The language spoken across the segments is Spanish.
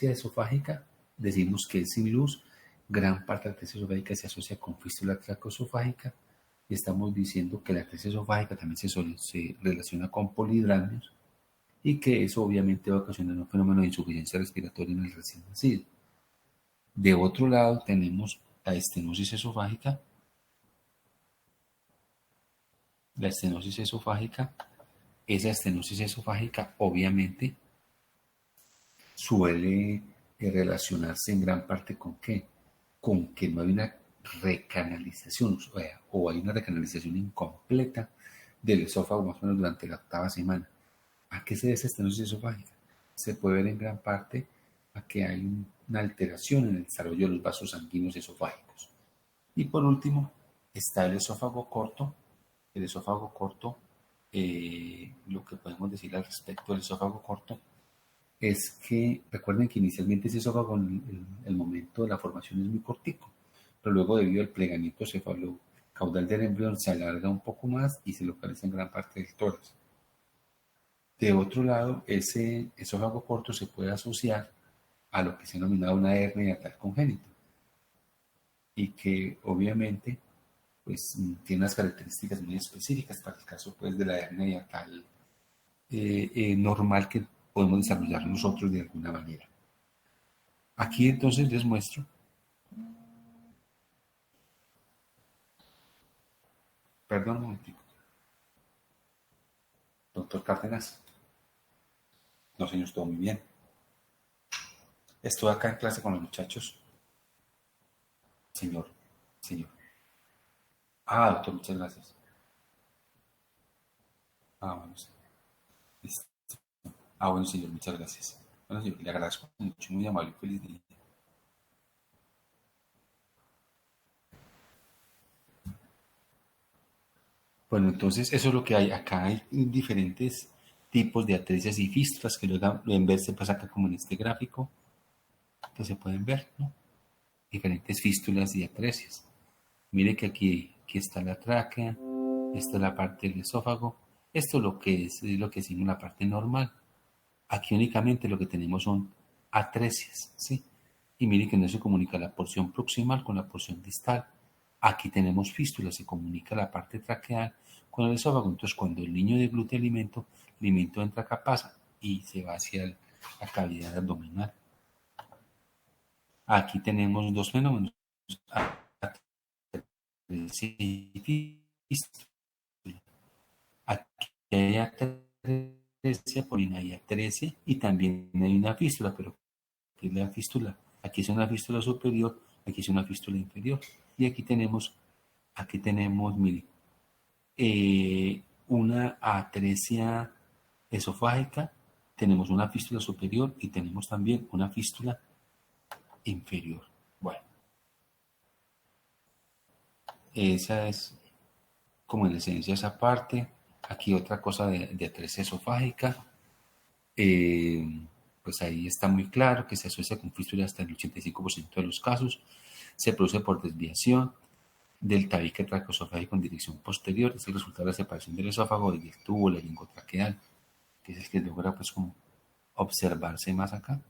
atresia esofágica decimos que es sin luz. Gran parte de la atresia esofágica se asocia con fístula traqueosofágica. Y estamos diciendo que la atresia esofágica también se relaciona con polidrámeos y que eso obviamente va a ocasionar un fenómeno de insuficiencia respiratoria en el recién nacido. De otro lado tenemos la estenosis esofágica. La estenosis esofágica, esa estenosis esofágica obviamente suele relacionarse en gran parte con qué, con que no hay una recanalización, o hay una recanalización incompleta del esófago más o menos durante la octava semana. ¿A qué se debe esa estenosis esofágica? Se puede ver en gran parte a que hay una alteración en el desarrollo de los vasos sanguíneos esofágicos. Y por último, está el esófago corto. El esófago corto, lo que podemos decir al respecto del esófago corto es que recuerden que inicialmente ese esófago en el momento de la formación es muy cortico, pero luego debido al plegamiento cefalocaudal del embrión se alarga un poco más y se localiza en gran parte del tórax. De otro lado, ese esófago corto se puede asociar a lo que se ha denominado una hernia hiatal congénita y que obviamente pues tiene unas características muy específicas para el caso pues de la hernia hiatal normal que podemos desarrollar nosotros de alguna manera. Aquí entonces les muestro. Perdón un momentico. Doctor Cárdenas. No, señor, todo muy bien. Estoy acá en clase con los muchachos. Señor. Doctor, muchas gracias. Bueno, sí. Listo. Bueno, señor, muchas gracias. Bueno, señor, le agradezco mucho, muy amable y feliz día. Bueno, entonces eso es lo que hay. Acá hay diferentes tipos de atresias y fístulas que luego pueden verse pues acá como en este gráfico que se pueden ver, ¿no? Diferentes fístulas y atresias. Mire que aquí está la tráquea, esta es la parte del esófago, esto es lo que decimos la parte normal. Aquí únicamente lo que tenemos son atresias, ¿sí? Y mire que no se comunica la porción proximal con la porción distal. Aquí tenemos fístula, se comunica la parte traqueal con el esófago. Entonces, cuando el niño degluta alimento entra acá, pasa y se va hacia la cavidad abdominal. Aquí tenemos dos fenómenos. Aquí hay atresia, hay atresia y también hay una fístula, pero ¿qué es la fístula? Aquí es una fístula superior, aquí es una fístula inferior. Y aquí tenemos, mire, una atresia esofágica, tenemos una fístula superior y tenemos también una fístula inferior. Bueno, esa es como en esencia esa parte. Aquí otra cosa de atresia esofágica. Pues ahí está muy claro que se asocia con fístula hasta el 85% de los casos. Se produce por desviación del tabique traqueosofágico en dirección posterior. Es el resultado de la separación del esófago del tubo laringotraqueal, que es el que logra pues como observarse más acá.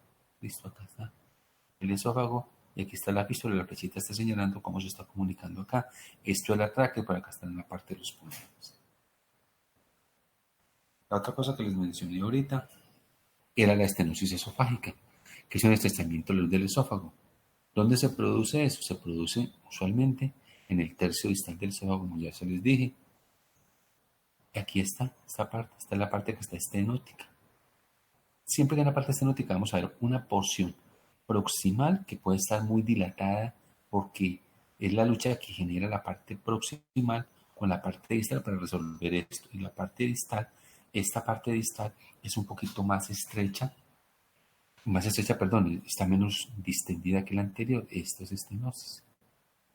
Listo, acá está el esófago y aquí está la fístula. La flechita está señalando cómo se está comunicando acá. Esto es la tráquea, por acá está en la parte de los pulmones. La otra cosa que les mencioné ahorita era la estenosis esofágica, que es un estrechamiento del esófago. ¿Dónde se produce eso? Se produce usualmente en el tercio distal del esófago, como ya se les dije. Y aquí está, esta es la parte que está estenótica. Siempre que en la parte estenótica vamos a ver una porción proximal que puede estar muy dilatada porque es la lucha que genera la parte proximal con la parte distal para resolver esto. Y la parte distal, esta parte distal es un poquito más estrecha, está menos distendida que la anterior. Esto es estenosis.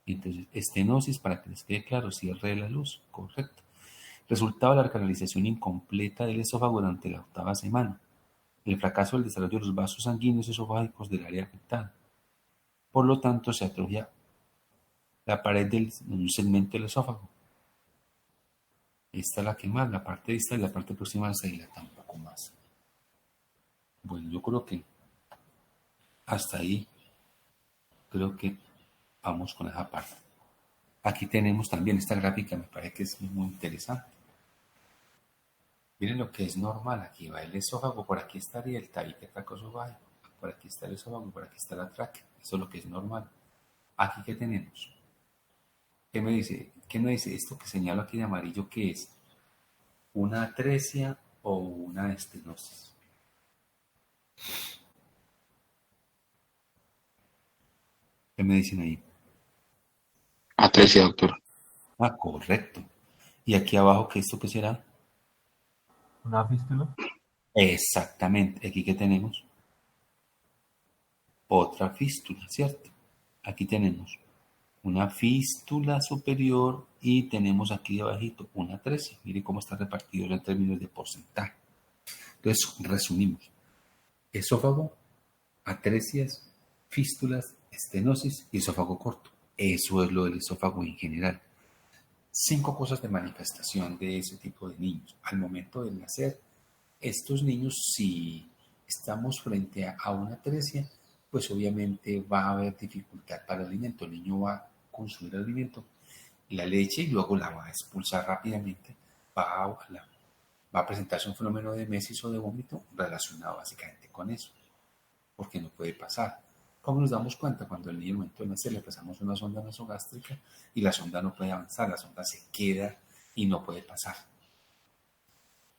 Entonces, estenosis, para que les quede claro, cierre de la luz, correcto. Resultado de la canalización incompleta del esófago durante la octava semana. El fracaso del desarrollo de los vasos sanguíneos esofágicos del área afectada. Por lo tanto, se atrofia la pared de un segmento del esófago. Esta es la que más, la parte distal y la parte proximal se dilata un poco más. Bueno, yo creo que Hasta ahí creo que vamos con esa parte. Aquí tenemos también esta gráfica, me parece que es muy interesante. Miren lo que es normal, aquí va el esófago, por aquí estaría el tabique tracoesofágico, por aquí está el esófago, por aquí está la tráquea, eso es lo que es normal. Aquí, ¿qué tenemos? ¿Qué me dice? ¿Qué me dice esto que señalo aquí de amarillo? ¿Qué es? ¿Una atresia o una estenosis? ¿Qué me dicen ahí? Atresia, doctor. Ah, correcto. ¿Y aquí abajo qué esto será? ¿Una fístula? Exactamente. ¿Aquí qué tenemos? Otra fístula, ¿cierto? Aquí tenemos una fístula superior y tenemos aquí abajito una atresia. Mire cómo está repartido en términos de porcentaje. Entonces, resumimos. Esófago, atresias, fístulas, estenosis y esófago corto. Eso es lo del esófago en general. 5 cosas de manifestación de ese tipo de niños. Al momento del nacer, estos niños, si estamos frente a una atresia, pues obviamente va a haber dificultad para el alimento. El niño va a consumir el alimento, la leche, y luego la va a expulsar rápidamente. Va a presentarse un fenómeno de mesis o de vómito relacionado básicamente con eso, porque no puede pasar. ¿Cómo nos damos cuenta? Cuando el niño, al momento de nacer, le pasamos una sonda nasogástrica y la sonda no puede avanzar, la sonda se queda y no puede pasar.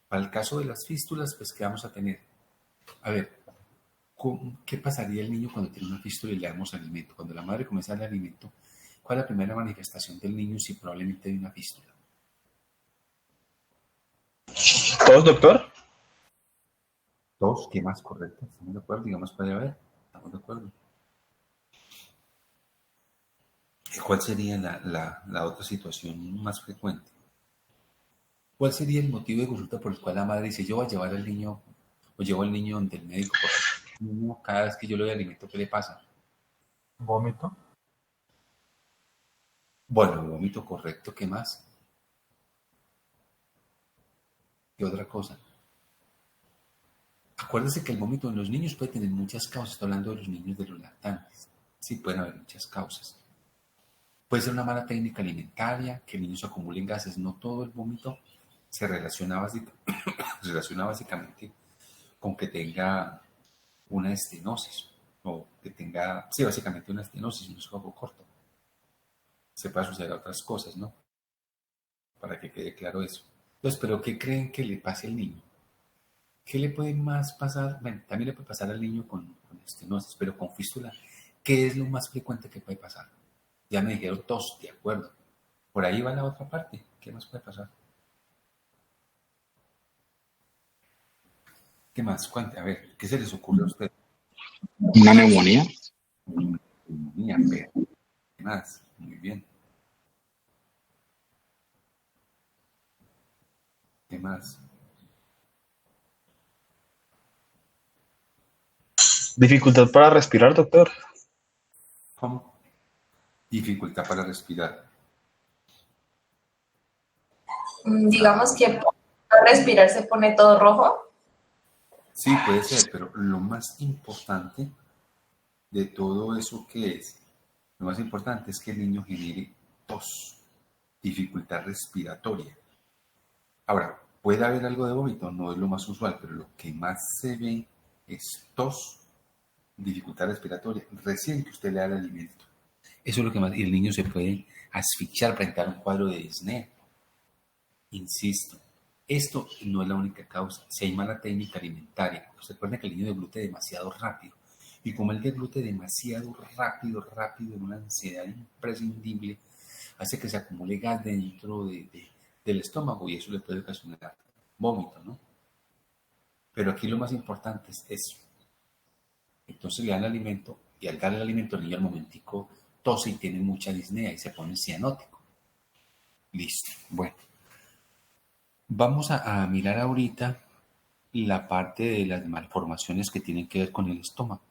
Para el caso de las fístulas, pues, ¿qué vamos a tener? A ver, ¿qué pasaría el niño cuando tiene una fístula y le damos alimento? Cuando la madre comienza a darle alimento, ¿cuál es la primera manifestación del niño si probablemente hay una fístula? ¿Todos, doctor? Dos, ¿qué más? Correcto, estamos de acuerdo, digamos, puede haber, estamos de acuerdo. ¿Cuál sería la otra situación más frecuente? ¿Cuál sería el motivo de consulta por el cual la madre dice, yo voy a llevar al niño, o llevo al niño donde el médico, porque el niño, cada vez que yo le doy alimento, ¿qué le pasa? ¿Vómito? Bueno, vómito, correcto, ¿qué más? ¿Qué otra cosa? Acuérdese que el vómito en los niños puede tener muchas causas, estoy hablando de los niños de los lactantes, sí, pueden haber muchas causas. Puede ser una mala técnica alimentaria, que el niño se acumule en gases, no todo el vómito se relaciona, se relaciona básicamente con que tenga una estenosis, o que tenga, sí, básicamente una estenosis, un esófago corto. Se puede asociar a otras cosas, ¿no? Para que quede claro eso. Entonces, ¿pero qué creen que le pase al niño? ¿Qué le puede más pasar? Bueno, también le puede pasar al niño con estenosis, pero con fístula, ¿qué es lo más frecuente que puede pasar? Ya me dijeron tos, de acuerdo. Por ahí va la otra parte. ¿Qué más puede pasar? ¿Qué más? Cuente, a ver, ¿qué se les ocurre a usted? ¿Una neumonía? Neumonía, pero ¿qué más? Muy bien. ¿Qué más? ¿Dificultad para respirar, doctor? ¿Cómo? Dificultad para respirar. Digamos que al respirar se pone todo rojo. Sí, puede ser, pero lo más importante de todo eso que es, lo más importante es que el niño genere tos, dificultad respiratoria. Ahora, puede haber algo de vómito, no es lo más usual, pero lo que más se ve es tos, dificultad respiratoria, recién que usted le da el alimento. Eso es lo que más, y el niño se puede asfixiar, presentar un cuadro de disnea. Insisto, esto no es la única causa. Si hay mala técnica alimentaria, se recuerda que el niño deglute demasiado rápido. Y como él deglute demasiado rápido, en una ansiedad imprescindible, hace que se acumule gas dentro del estómago y eso le puede ocasionar vómito, ¿no? Pero aquí lo más importante es eso. Entonces le dan el alimento y al darle el alimento el niño al momentico tose y tiene mucha disnea y se pone cianótico. Listo. Bueno. Vamos a mirar ahorita la parte de las malformaciones que tienen que ver con el estómago.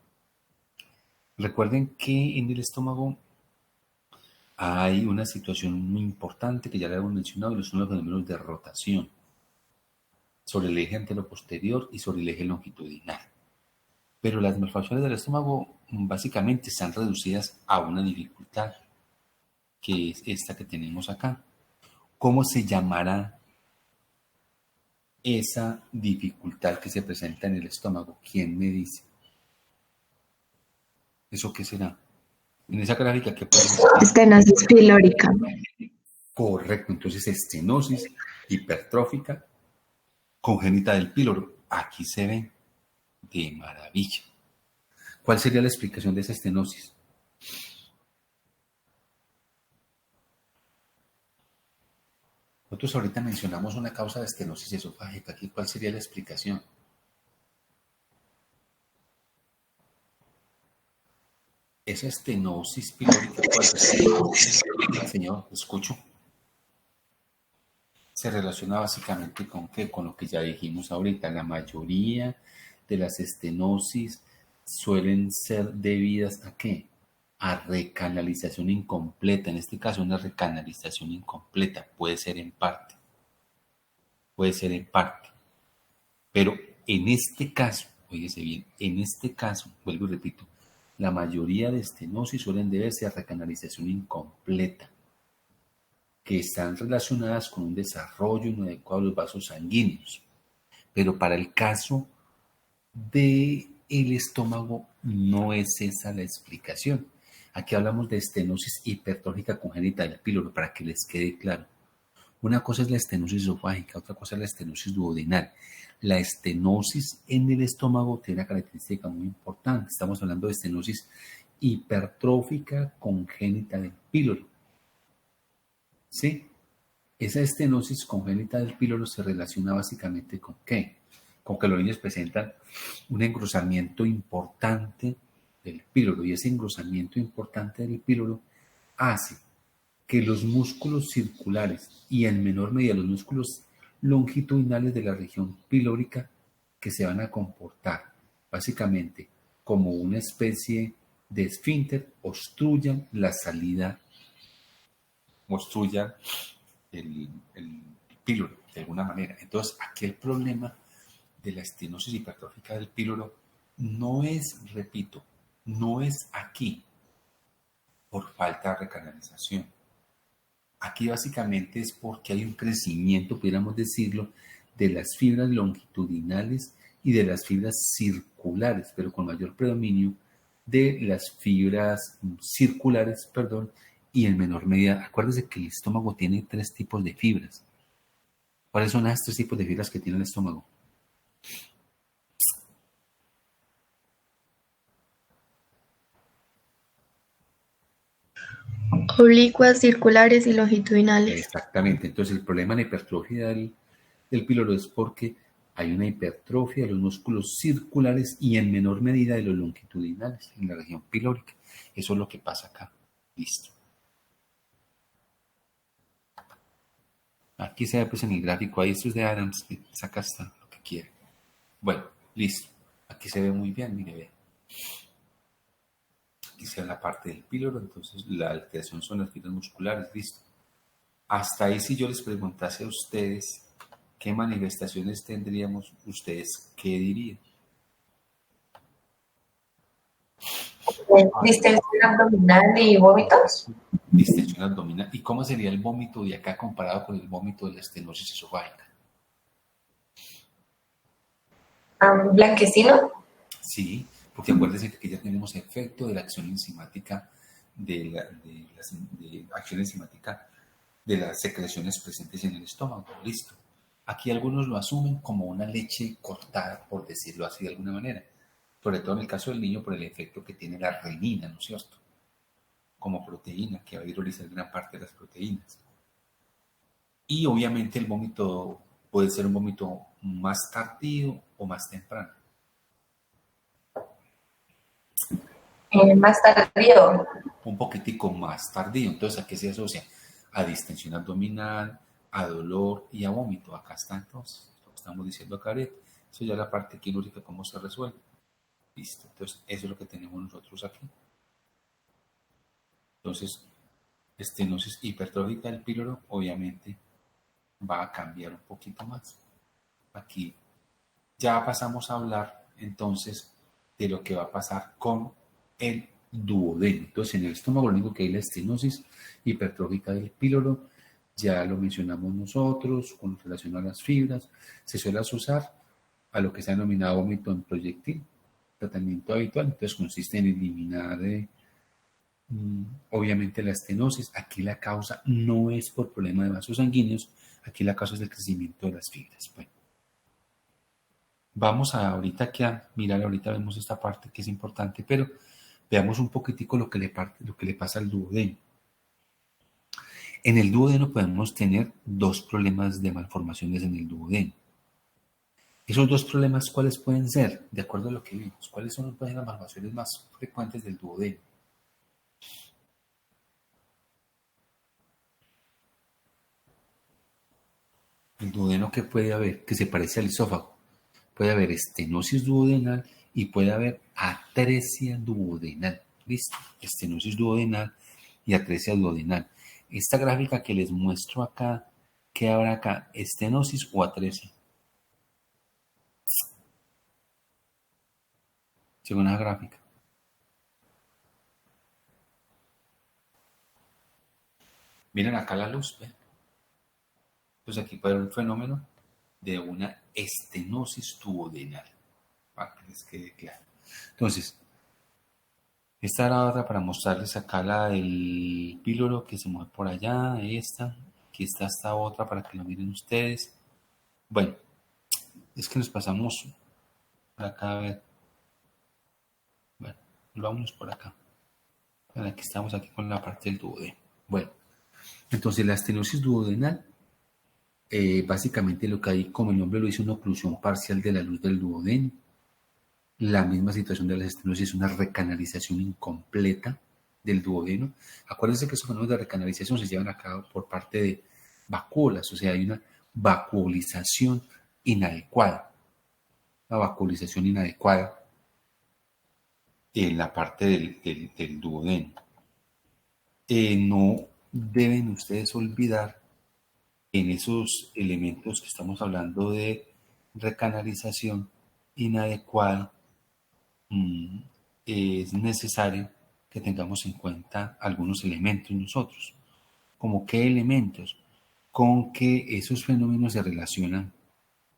Recuerden que en el estómago hay una situación muy importante que ya le hemos mencionado y son los fenómenos de rotación sobre el eje anteroposterior y sobre el eje longitudinal. Pero las malformaciones del estómago básicamente están reducidas a una dificultad, que es esta que tenemos acá. ¿Cómo se llamará esa dificultad que se presenta en el estómago? ¿Quién me dice? ¿Eso qué será? En esa gráfica que podemos... Estenosis pilórica. Correcto, entonces estenosis hipertrófica congénita del píloro. Aquí se ve de maravilla. ¿Cuál sería la explicación de esa estenosis? Nosotros ahorita mencionamos una causa de estenosis esofágica. Aquí, ¿cuál sería la explicación? Esa estenosis pilórica, ¿cuál es? Señor, escucho. Se relaciona básicamente con qué, con lo que ya dijimos ahorita. La mayoría de las estenosis suelen ser debidas a qué? A recanalización incompleta. En este caso, una recanalización incompleta puede ser en parte. Puede ser en parte. Pero en este caso, óyese bien, en este caso, vuelvo y repito, la mayoría de estenosis suelen deberse a recanalización incompleta, que están relacionadas con un desarrollo inadecuado de los vasos sanguíneos. Pero para el caso del estómago no es esa la explicación. Aquí hablamos de estenosis hipertrófica congénita del píloro, para que les quede claro. Una cosa es la estenosis esofágica, otra cosa es la estenosis duodenal. La estenosis en el estómago tiene una característica muy importante. Estamos hablando de estenosis hipertrófica congénita del píloro. ¿Sí? Esa estenosis congénita del píloro se relaciona básicamente con ¿qué? Con que los niños presentan un engrosamiento importante del píloro, y ese engrosamiento importante del píloro hace que los músculos circulares y en menor medida los músculos longitudinales de la región pilórica, que se van a comportar básicamente como una especie de esfínter, obstruyan la salida, obstruyan el píloro de alguna manera. Entonces, aquí el problema de la estenosis hipertrófica del píloro no es, repito, no es aquí por falta de recanalización. Aquí básicamente es porque hay un crecimiento, pudiéramos decirlo, de las fibras longitudinales y de las fibras circulares, pero con mayor predominio de las fibras circulares, y en menor medida. Acuérdense que el estómago tiene 3 tipos de fibras. ¿Cuáles son las 3 tipos de fibras que tiene el estómago? Oblicuas, circulares y longitudinales. Exactamente. Entonces el problema en la hipertrofia del píloro es porque hay una hipertrofia de los músculos circulares y en menor medida de los longitudinales en la región pilórica. Eso es lo que pasa acá. Listo. Aquí se ve pues en el gráfico, ahí esto es de Adams, que saca hasta lo que quiere. Bueno, listo. Aquí se ve muy bien, mire, ve. Aquí se ve la parte del píloro, entonces la alteración son las fibras musculares, listo. Hasta ahí, si yo les preguntase a ustedes qué manifestaciones tendríamos, ¿ustedes qué dirían? Distensión abdominal y vómitos. Distensión abdominal. ¿Y cómo sería el vómito de acá comparado con el vómito de la estenosis esofágica? Blanquecino. Sí, porque acuérdense que ya tenemos efecto de la acción enzimática de acción enzimática de las secreciones presentes en el estómago. Listo. Aquí algunos lo asumen como una leche cortada, por decirlo así de alguna manera. Sobre todo en el caso del niño por el efecto que tiene la renina, ¿no es cierto? Como proteína, que va a hidrolizar gran parte de las proteínas. Y obviamente el vómito puede ser un vómito más tardío o más temprano. Más tardío. Un poquitico más tardío. Entonces, ¿a qué se asocia? A distensión abdominal, a dolor y a vómito. Acá está entonces, lo que estamos diciendo acá ahorita. Eso ya es la parte quirúrgica, cómo se resuelve. Listo. Entonces, eso es lo que tenemos nosotros aquí. Entonces, estenosis hipertrófica del píloro, obviamente, va a cambiar un poquito más. Aquí ya pasamos a hablar, entonces, de lo que va a pasar con el duodeno. Entonces, en el estómago lo único que hay es la estenosis hipertrófica del píloro, ya lo mencionamos nosotros, con relación a las fibras, se suele asociar a lo que se ha denominado vómito en proyectil, tratamiento habitual, entonces consiste en eliminar obviamente la estenosis. Aquí la causa no es por problema de vasos sanguíneos, aquí la causa es el crecimiento de las fibras. Bueno, vamos a ahorita aquí a mirar, ahorita vemos esta parte que es importante, pero veamos un poquitico lo que le pasa al duodeno. En el duodeno podemos tener dos problemas de malformaciones en el duodeno. Esos dos problemas, ¿cuáles pueden ser? De acuerdo a lo que vimos, ¿cuáles son las malformaciones más frecuentes del duodeno? El duodeno, ¿qué puede haber? Que se parece al esófago. Puede haber estenosis duodenal y puede haber atresia duodenal. ¿Listo? Estenosis duodenal y atresia duodenal. Esta gráfica que les muestro acá, ¿qué habrá acá? ¿Estenosis o atresia? Según la gráfica. Miren acá la luz, ¿ven? Entonces aquí puede haber un fenómeno de una estenosis duodenal, para que les quede claro. Entonces, esta era otra para mostrarles acá la del píloro que se mueve por allá, esta. Aquí está esta otra para que lo miren ustedes. Bueno, es que nos pasamos por acá a ver. Bueno, vámonos por acá. Aquí estamos aquí con la parte del duodeno. Bueno, entonces la estenosis duodenal, básicamente lo que hay, como el nombre lo dice, una oclusión parcial de la luz del duodeno. La misma situación de la estenosis es una recanalización incompleta del duodeno. Acuérdense que esos fenómenos de recanalización se llevan a cabo por parte de vacuolas, o sea, hay una vacuolización inadecuada. La vacuolización inadecuada en la parte del duodeno. No deben ustedes olvidar en esos elementos que estamos hablando de recanalización inadecuada, es necesario que tengamos en cuenta algunos elementos nosotros. ¿Como qué elementos? Con que esos fenómenos se relacionan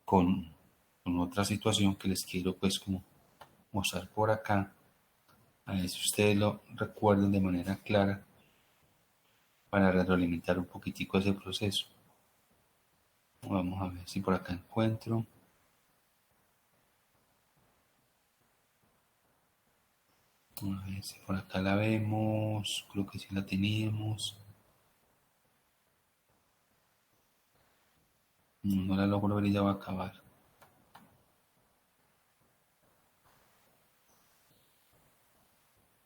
con otra situación que les quiero pues como mostrar por acá. A ver si ustedes lo recuerden de manera clara para retroalimentar un poquitico ese proceso. Vamos a ver si por acá encuentro. A ver si por acá la vemos. Creo que sí la teníamos. No la logro ver y ya va a acabar.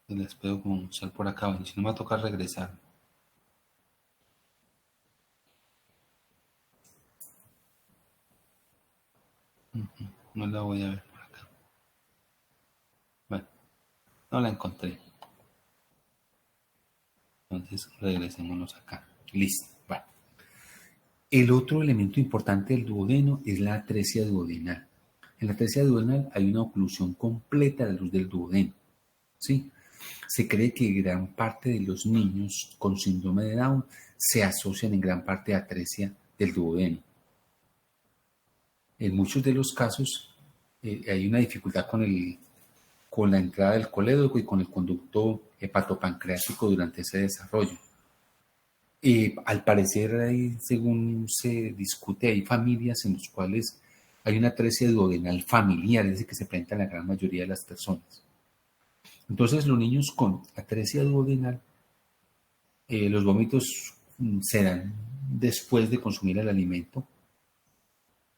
Les puedo mostrar por acá. Bueno, si no me va a tocar regresar. No la voy a ver por acá. Bueno, no la encontré. Entonces regresémonos acá. Listo. Bueno. El otro elemento importante del duodeno es la atresia duodenal. En la atresia duodenal hay una oclusión completa de la luz del duodeno. ¿Sí? Se cree que gran parte de los niños con síndrome de Down se asocian en gran parte a atresia del duodeno. En muchos de los casos hay una dificultad con la entrada del colédoco y con el conducto hepatopancreático durante ese desarrollo. Al parecer, según se discute, hay familias en las cuales hay una atresia duodenal familiar, es decir, que se presenta en la gran mayoría de las personas. Entonces, los niños con atresia duodenal, los vómitos se dan después de consumir el alimento.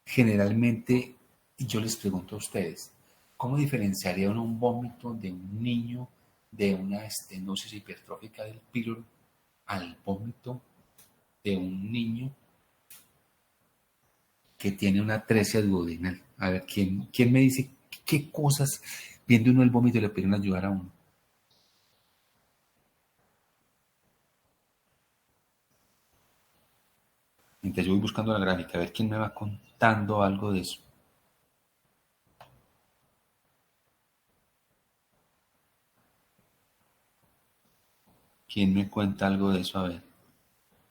Generalmente, yo les pregunto a ustedes, ¿cómo diferenciaría uno un vómito de un niño de una estenosis hipertrófica del píloro al vómito de un niño que tiene una atresia duodenal? A ver, ¿quién me dice qué cosas, viendo uno el vómito, le piden ayudar a uno? Mientras yo voy buscando la gráfica, a ver quién me va contando algo de eso. ¿Quién me cuenta algo de eso? A ver,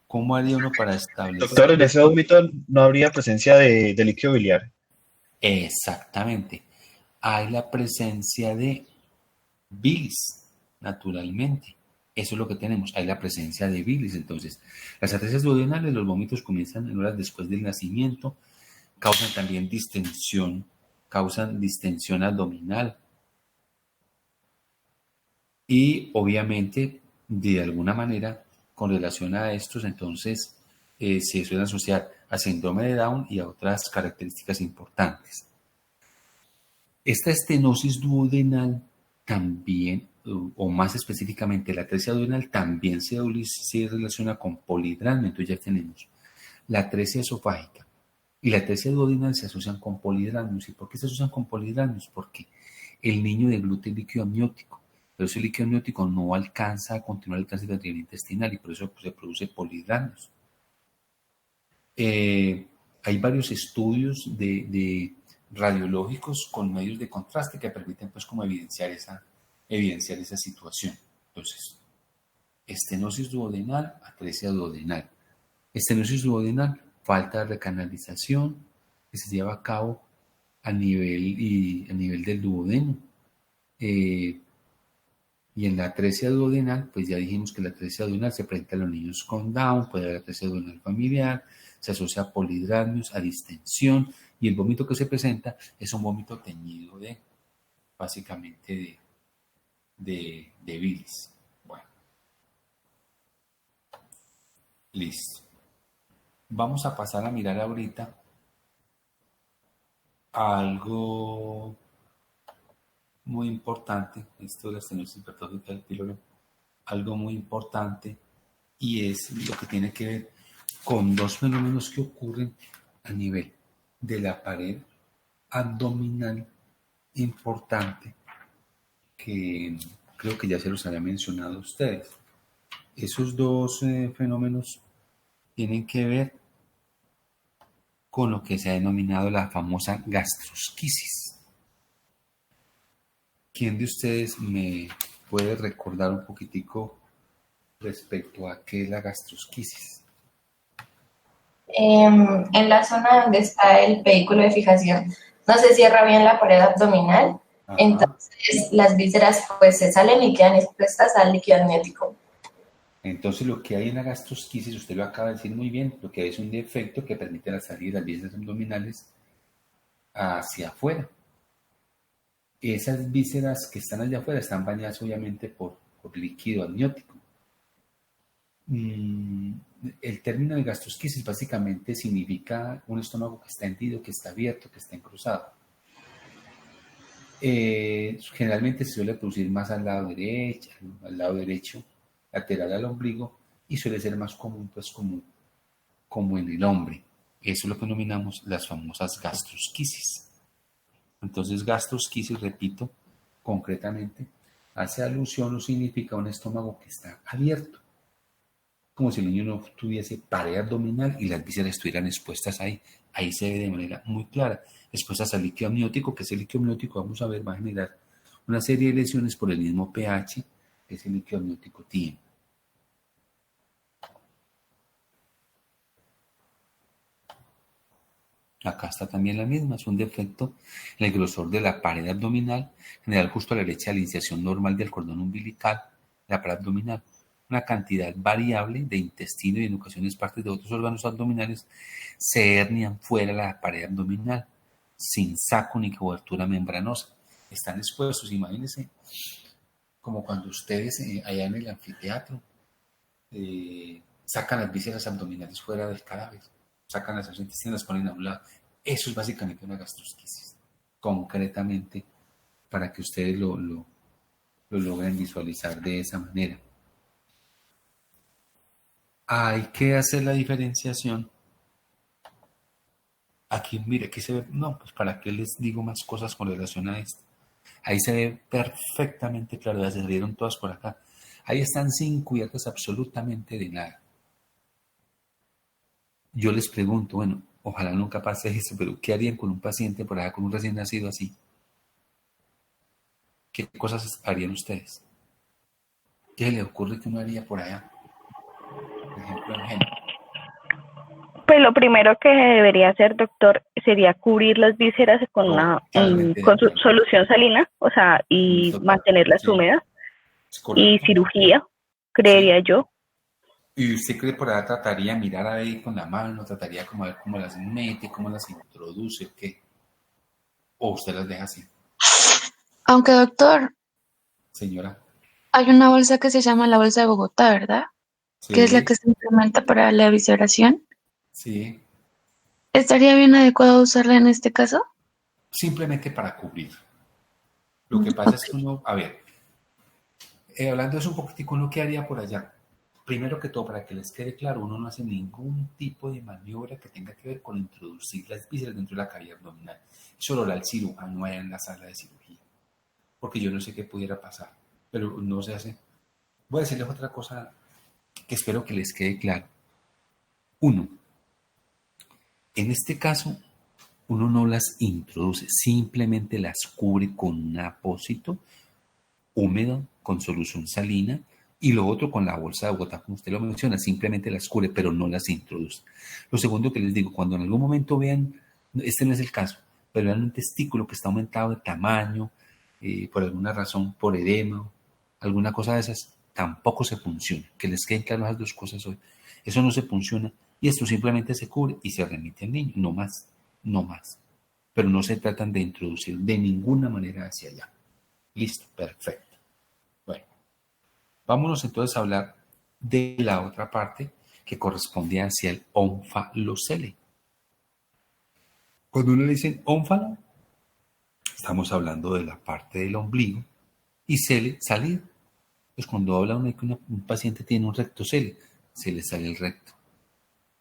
¿cómo haría uno para establecer? Doctor, en ese vómito no habría presencia de líquido biliar. Exactamente. Hay la presencia de bilis, naturalmente. Eso es lo que tenemos. Hay la presencia de bilis. Entonces, las atresia duodenales, los vómitos comienzan en horas después del nacimiento, causan distensión abdominal y obviamente de alguna manera con relación a estos entonces se suelen asociar a síndrome de Down y a otras características importantes. Esta estenosis duodenal también, o más específicamente la atresia duodenal, también se relaciona con polidrasmia. Entonces ya tenemos la atresia esofágica y la atresia duodenal se asocian con polidrasmios. ¿Y por qué se asocian con polidrasmios? Porque el niño degluta el líquido amniótico, pero ese líquido amniótico no alcanza a continuar el tránsito a nivel intestinal y por eso se produce polidrasmios. Hay varios estudios de radiológicos con medios de contraste que permiten pues como evidenciar esa situación. Entonces, estenosis duodenal, atresia duodenal. Estenosis duodenal, falta de recanalización que se lleva a cabo a nivel del duodeno. Y en la atresia duodenal, pues ya dijimos que la atresia duodenal se presenta en los niños con Down, puede haber atresia duodenal familiar, se asocia a polidrasmios, a distensión, y el vómito que se presenta es un vómito teñido básicamente de bilis. Bueno, listo. Vamos a pasar a mirar ahorita algo muy importante, esto de la estenosis hipertrófica del píloro, algo muy importante, y es lo que tiene que ver con dos fenómenos que ocurren a nivel de la pared abdominal importante, que creo que ya se los había mencionado a ustedes. Esos dos fenómenos tienen que ver con lo que se ha denominado la famosa gastrosquisis. ¿Quién de ustedes me puede recordar un poquitico respecto a qué es la gastrosquisis? En la zona donde está el vehículo de fijación, no se cierra bien la pared abdominal, Ajá. Entonces las vísceras pues se salen y quedan expuestas al líquido amniótico. Entonces lo que hay en la gastrosquisis, usted lo acaba de decir muy bien, lo que hay es un defecto que permite la salida de las vísceras abdominales hacia afuera. Esas vísceras que están allá afuera están bañadas obviamente por líquido amniótico. El término de gastrosquisis básicamente significa un estómago que está hendido, que está abierto, que está encruzado. Generalmente se suele producir más al lado derecho, lateral al ombligo, y suele ser más común pues como en el hombre. Eso es lo que denominamos las famosas gastrosquisis. Entonces gastrosquisis, repito, concretamente, hace alusión o significa un estómago que está abierto, como si el niño no tuviese pared abdominal y las vísceras estuvieran expuestas ahí. Ahí se ve de manera muy clara, expuestas al líquido amniótico, que ese líquido amniótico, vamos a ver, va a generar una serie de lesiones por el mismo pH que ese líquido amniótico tiene. Acá está también la misma, es un defecto en el grosor de la pared abdominal, general justo a la derecha de la iniciación normal del cordón umbilical, la pared abdominal. Una cantidad variable de intestino y en ocasiones partes de otros órganos abdominales se hernian fuera de la pared abdominal, sin saco ni cobertura membranosa. Están expuestos, imagínense, como cuando ustedes allá en el anfiteatro sacan las vísceras abdominales fuera del cadáver, sacan las intestinas, las ponen a un lado. Eso es básicamente una gastrosquisis, concretamente, para que ustedes lo logren visualizar de esa manera. Hay que hacer la diferenciación. Aquí, mire, aquí se ve, no, pues para qué les digo más cosas con relación a esto. Ahí se ve perfectamente claro, ya se salieron todas por acá. Ahí están sin cubiertas absolutamente de nada. Yo les pregunto, bueno, ojalá nunca pase eso, pero ¿qué harían con un paciente por acá, con un recién nacido así? ¿Qué cosas harían ustedes? ¿Qué le ocurre que uno haría por allá? Por ejemplo, en Génova. Pues lo primero que debería hacer, doctor, sería cubrir las vísceras con Totalmente de con su acuerdo. solución salina, o sea, y Total, mantenerlas sí, húmedas, es y correcto. cirugía, Sí. creería yo. ¿Y usted cree por allá trataría de mirar ahí con la mano, trataría como a ver cómo las mete, cómo las introduce, o qué? ¿O usted las deja así, Aunque, doctor, señora? hay una bolsa que se llama la bolsa de Bogotá, ¿verdad? Que es la Sí, que se implementa para la evisceración. sí. ¿Estaría bien adecuado usarla en este caso? Simplemente para cubrir. Lo Mm, que pasa es ok. que uno, a ver, hablando de eso un poquitico, ¿uno qué haría por allá? Primero que todo, para que les quede claro, uno no hace ningún tipo de maniobra que tenga que ver con introducir las vísceras dentro de la cavidad abdominal. Eso lo hará el cirujano allá en la sala de cirugía, porque yo no sé qué pudiera pasar, pero no se hace. Voy a decirles otra cosa que espero que les quede claro. Uno, en este caso, uno no las introduce, simplemente las cubre con un apósito húmedo con solución salina y lo otro con la bolsa de Bogotá, como usted lo menciona, simplemente las cubre, pero no las introduce. Lo segundo que les digo, cuando en algún momento vean, este no es el caso, pero vean un testículo que está aumentado de tamaño, por alguna razón, por edema, alguna cosa de esas, tampoco se funciona. Que les queden claras las dos cosas hoy. Eso no se funciona y esto simplemente se cubre y se remite al niño, no más, no más. Pero no se tratan de introducir de ninguna manera hacia allá. Listo, perfecto. Bueno, vámonos entonces a hablar de la otra parte que corresponde hacia el ónfalocele. Cuando uno le dice ónfalo, estamos hablando de la parte del ombligo y cele, salir. Pues cuando habla uno de que un paciente tiene un rectocele, se le sale el recto.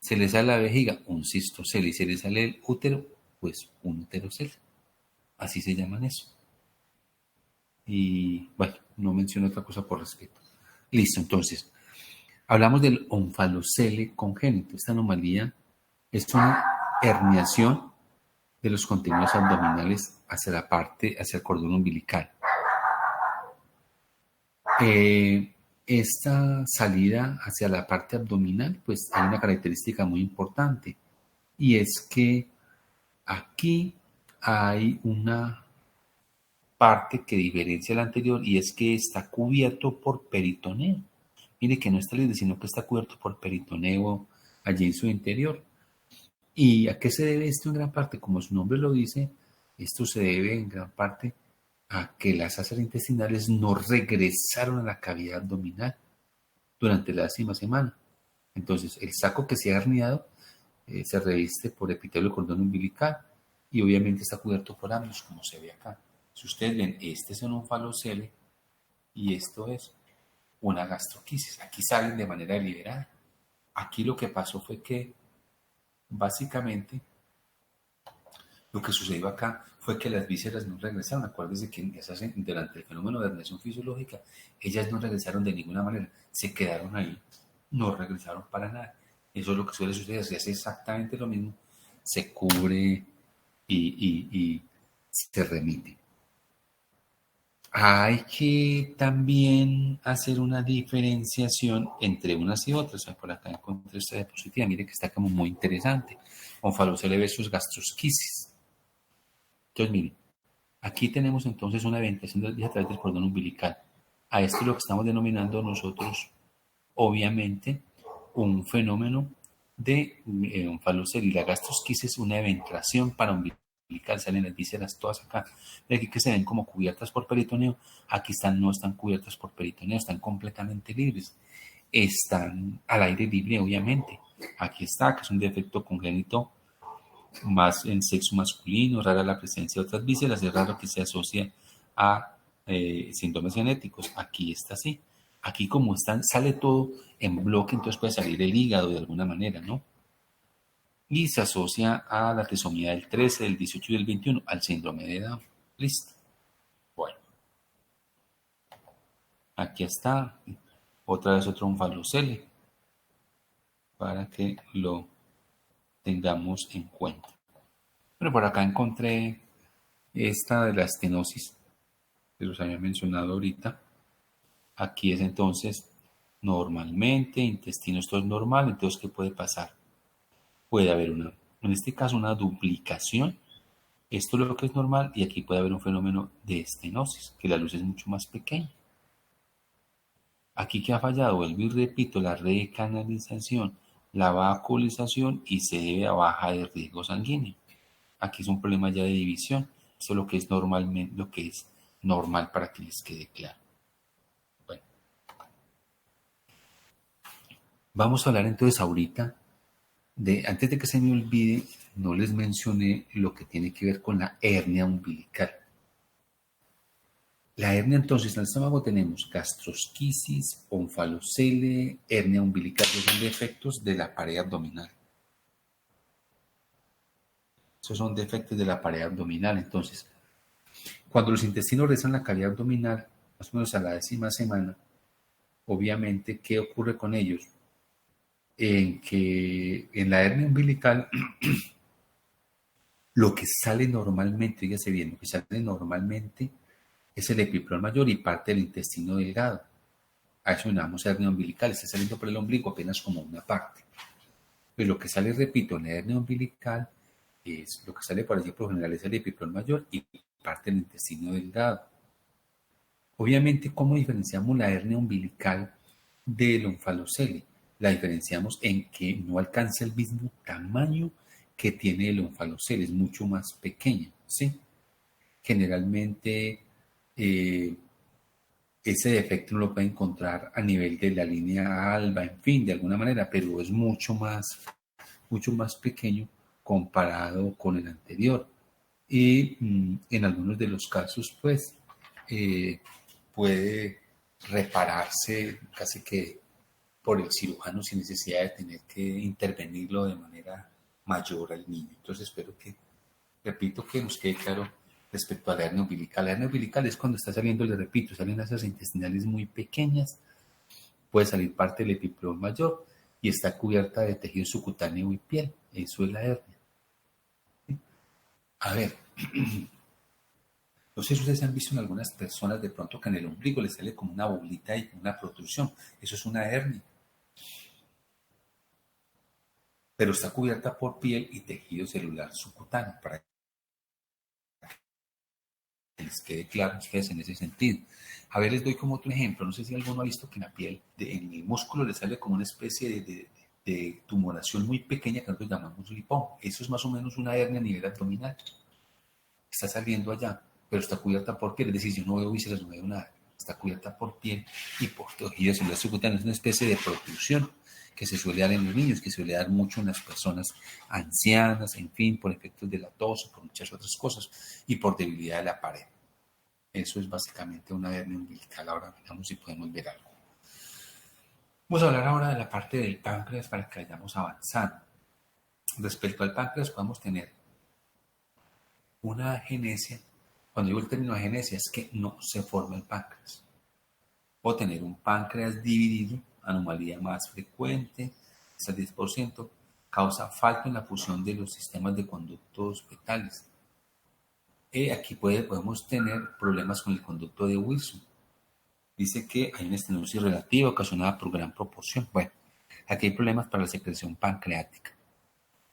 Se le sale la vejiga, un cistocele, y se le sale el útero, pues un uterocele. Así se llaman eso. Y bueno, no menciono otra cosa por respeto. Listo, entonces, hablamos del onfalocele congénito. Esta anomalía es una herniación de los contenidos abdominales hacia la parte, hacia el cordón umbilical. Esta salida hacia la parte abdominal, pues hay una característica muy importante y es que aquí hay una parte que diferencia la anterior y es que está cubierto por peritoneo. Mire que no está libre, sino que está cubierto por peritoneo allí en su interior. ¿Y a qué se debe esto en gran parte? Como su nombre lo dice, esto se debe en gran parte a que las heces intestinales no regresaron a la cavidad abdominal durante la 10ª semana. Entonces, el saco que se ha herniado se reviste por epitelio del cordón umbilical y obviamente está cubierto por ambos, como se ve acá. Si ustedes ven, este es un onfalocele y esto es una gastroquisis. Aquí salen de manera deliberada. Aquí lo que pasó fue que básicamente lo que sucedió acá fue que las vísceras no regresaron. Acuérdense que durante el fenómeno de herniación fisiológica, ellas no regresaron de ninguna manera, se quedaron ahí, no regresaron para nada. Eso es lo que suele suceder, se hace exactamente lo mismo, se cubre y se remite. Hay que también hacer una diferenciación entre unas y otras. Por acá encontré esta diapositiva, mire que está como muy interesante. Onfalocele versus gastrosquisis. Entonces, miren, aquí tenemos entonces una eventación a través del cordón umbilical. A esto es lo que estamos denominando nosotros, obviamente, un fenómeno de onfalocele. Y la gastrosquisis es una eventración paraumbilical. Salen las vísceras todas acá. De aquí que se ven como cubiertas por peritoneo. Aquí no están cubiertas por peritoneo, están completamente libres. Están al aire libre, obviamente. Aquí está, que es un defecto congénito más en sexo masculino, rara la presencia de otras vísceras, es raro que se asocie a síndromes genéticos. Aquí está así. Aquí como están, sale todo en bloque, entonces puede salir el hígado de alguna manera, ¿no? Y se asocia a la trisomía del 13, del 18 y del 21, al síndrome de Down. Listo. Bueno. Aquí está. Otra vez otro onfalocele para que lo tengamos en cuenta. Pero por acá encontré esta de la estenosis que los había mencionado ahorita. Aquí es entonces normalmente, intestino, esto es normal, entonces ¿qué puede pasar? Puede haber en este caso, una duplicación. Esto es lo que es normal y aquí puede haber un fenómeno de estenosis, que la luz es mucho más pequeña. Aquí que ha fallado, vuelvo y repito, la recanalización, la vacuolización y se debe a baja de riesgo sanguíneo. Aquí es un problema ya de división. Eso es lo que es normalmente, lo que es normal para que les quede claro. Bueno, vamos a hablar entonces ahorita antes de que se me olvide, no les mencioné lo que tiene que ver con la hernia umbilical. La hernia, entonces, en el estómago tenemos gastrosquisis, onfalocele, hernia umbilical, que son defectos de la pared abdominal. Esos son defectos de la pared abdominal. Entonces, cuando los intestinos rezan la cavidad abdominal, más o menos a la 10ª semana, obviamente, ¿qué ocurre con ellos? En que en la hernia umbilical, lo que sale normalmente, fíjese bien, lo que sale normalmente es el epiplón mayor y parte del intestino delgado. A eso llamamos hernia umbilical, está saliendo por el ombligo apenas como una parte. Pero lo que sale, repito, en la hernia umbilical es lo que sale por allí por lo general es el epiplón mayor y parte del intestino delgado. Obviamente, ¿cómo diferenciamos la hernia umbilical del onfalocele? La diferenciamos en que no alcanza el mismo tamaño que tiene el onfalocele, es mucho más pequeña, ¿sí? Generalmente ese defecto no lo puede encontrar a nivel de la línea alba, en fin, de alguna manera, pero es mucho más pequeño comparado con el anterior. Y en algunos de los casos, pues, puede repararse casi que por el cirujano sin necesidad de tener que intervenirlo de manera mayor al niño. Entonces espero que, repito, que nos quede claro respecto a la hernia umbilical. La hernia umbilical es cuando está saliendo, les repito, salen esas intestinales muy pequeñas, puede salir parte del epiplón mayor y está cubierta de tejido subcutáneo y piel. Eso es la hernia. A ver, no sé si ustedes han visto en algunas personas de pronto que en el ombligo les sale como una bolita y una protrusión. Eso es una hernia. Pero está cubierta por piel y tejido celular subcutáneo, para que les quede claro ustedes en ese sentido. A ver, les doy como otro ejemplo. No sé si alguno ha visto que en la piel, en el músculo, le sale como una especie de tumoración muy pequeña que nosotros llamamos lipoma. Eso es más o menos una hernia a nivel abdominal. Está saliendo allá, pero está cubierta por piel. Es decir, yo no veo vísceras, no veo nada. Está cubierta por piel y por tejido celular subcutáneo. Es una especie de protrusión que se suele dar en los niños, que se suele dar mucho en las personas ancianas, en fin, por efectos de la tos, por muchas otras cosas, y por debilidad de la pared. Eso es básicamente una hernia umbilical. Ahora veamos si podemos ver algo. Vamos a hablar ahora de la parte del páncreas para que vayamos avanzando. Respecto al páncreas podemos tener una agenesia. Cuando digo el término agenesia es que no se forma el páncreas. O tener un páncreas dividido, anomalía más frecuente, hasta el 10%, causa falta en la fusión de los sistemas de conductos fetales. Aquí podemos tener problemas con el conducto de Wilson. Dice que hay una estenosis relativa ocasionada por gran proporción. Bueno, aquí hay problemas para la secreción pancreática.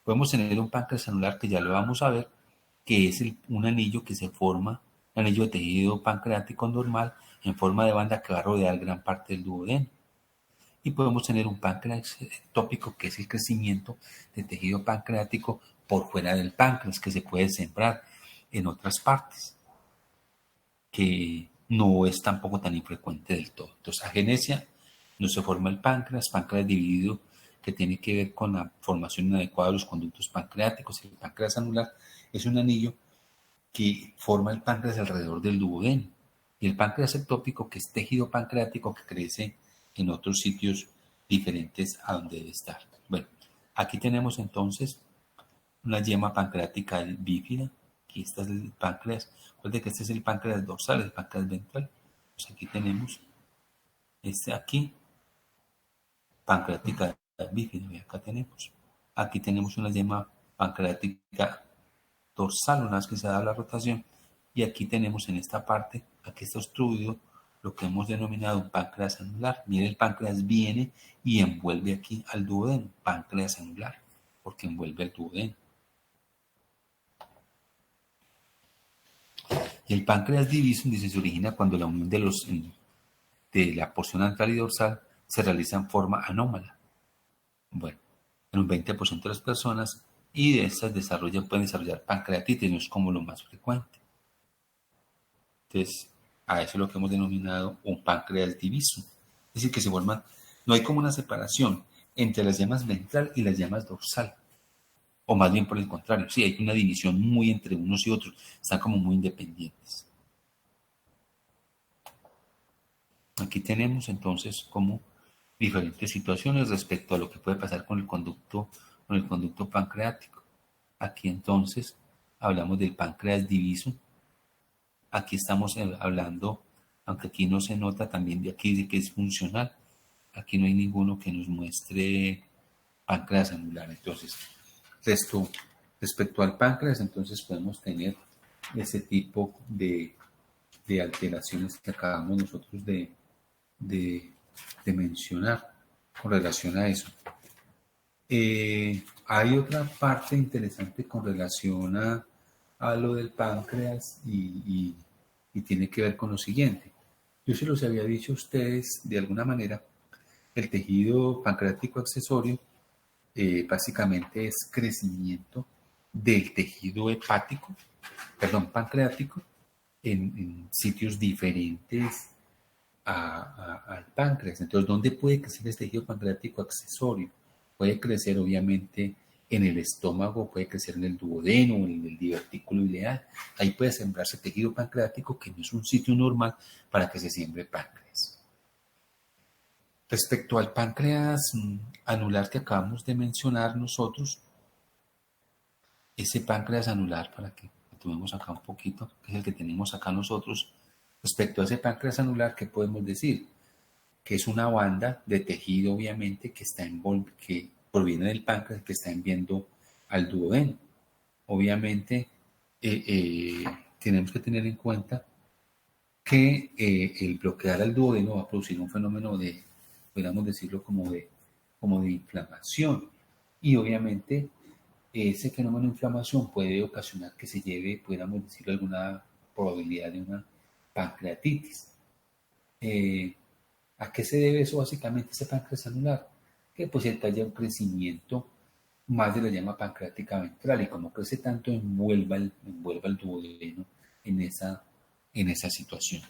Podemos tener un páncreas anular que ya lo vamos a ver, que es un anillo que se forma, un anillo de tejido pancreático normal en forma de banda que va a rodear gran parte del duodeno. Y podemos tener un páncreas ectópico, que es el crecimiento de tejido pancreático por fuera del páncreas, que se puede sembrar en otras partes, que no es tampoco tan infrecuente del todo. Entonces, agenesia, no se forma el páncreas dividido, que tiene que ver con la formación inadecuada de los conductos pancreáticos. El páncreas anular es un anillo que forma el páncreas alrededor del duodeno. Y el páncreas ectópico, que es tejido pancreático que crece en otros sitios diferentes a donde debe estar. Bueno, aquí tenemos entonces una yema pancreática bífida. Aquí está el páncreas. Recuerden que este es el páncreas dorsal, el páncreas ventral. Pues aquí tenemos este aquí, pancreática bífida, y acá tenemos. Aquí tenemos una yema pancreática dorsal, una vez que se da la rotación, y aquí tenemos en esta parte, aquí está obstruido lo que hemos denominado un páncreas anular. Mire, el páncreas viene y envuelve aquí al duodeno, páncreas anular, porque envuelve al duodeno. Y el páncreas divisum, dice, se origina cuando la unión de la porción antral y dorsal se realiza en forma anómala. Bueno, en un 20% de las personas, y de estas pueden desarrollar pancreatitis, no es como lo más frecuente. Entonces, a eso es lo que hemos denominado un páncreas diviso. Es decir, que se forman, no hay como una separación entre las llamas ventral y las llamas dorsal. O más bien por el contrario, sí, hay una división muy entre unos y otros, están como muy independientes. Aquí tenemos entonces como diferentes situaciones respecto a lo que puede pasar con el conducto pancreático. Aquí entonces hablamos del páncreas diviso. Aquí estamos hablando, aunque aquí no se nota también de aquí de que es funcional. Aquí no hay ninguno que nos muestre páncreas anular. Entonces, respecto al páncreas, entonces podemos tener ese tipo de alteraciones que acabamos nosotros de mencionar con relación a eso. Hay otra parte interesante con relación a lo del páncreas y tiene que ver con lo siguiente. Yo se los había dicho a ustedes de alguna manera, el tejido pancreático accesorio básicamente es crecimiento del tejido pancreático en sitios diferentes al páncreas. Entonces, ¿dónde puede crecer este tejido pancreático accesorio? Puede crecer obviamente en el estómago, puede crecer en el duodeno, en el divertículo ileal. Ahí puede sembrarse tejido pancreático, que no es un sitio normal para que se siembre páncreas. Respecto al páncreas anular que acabamos de mencionar nosotros, ese páncreas anular, para que lo tomemos acá un poquito, que es el que tenemos acá nosotros, respecto a ese páncreas anular, ¿qué podemos decir? Que es una banda de tejido, obviamente, que proviene del páncreas, que está enviando al duodeno. Obviamente, tenemos que tener en cuenta que el bloquear al duodeno va a producir un fenómeno podríamos decirlo como de inflamación. Y obviamente, ese fenómeno de inflamación puede ocasionar que se lleve, pudiéramos decirlo, alguna probabilidad de una pancreatitis. ¿A qué se debe eso básicamente, ese páncreas anular? Que pues haya un crecimiento más de la llama pancreática ventral y como crece tanto envuelva el duodeno en esa situación.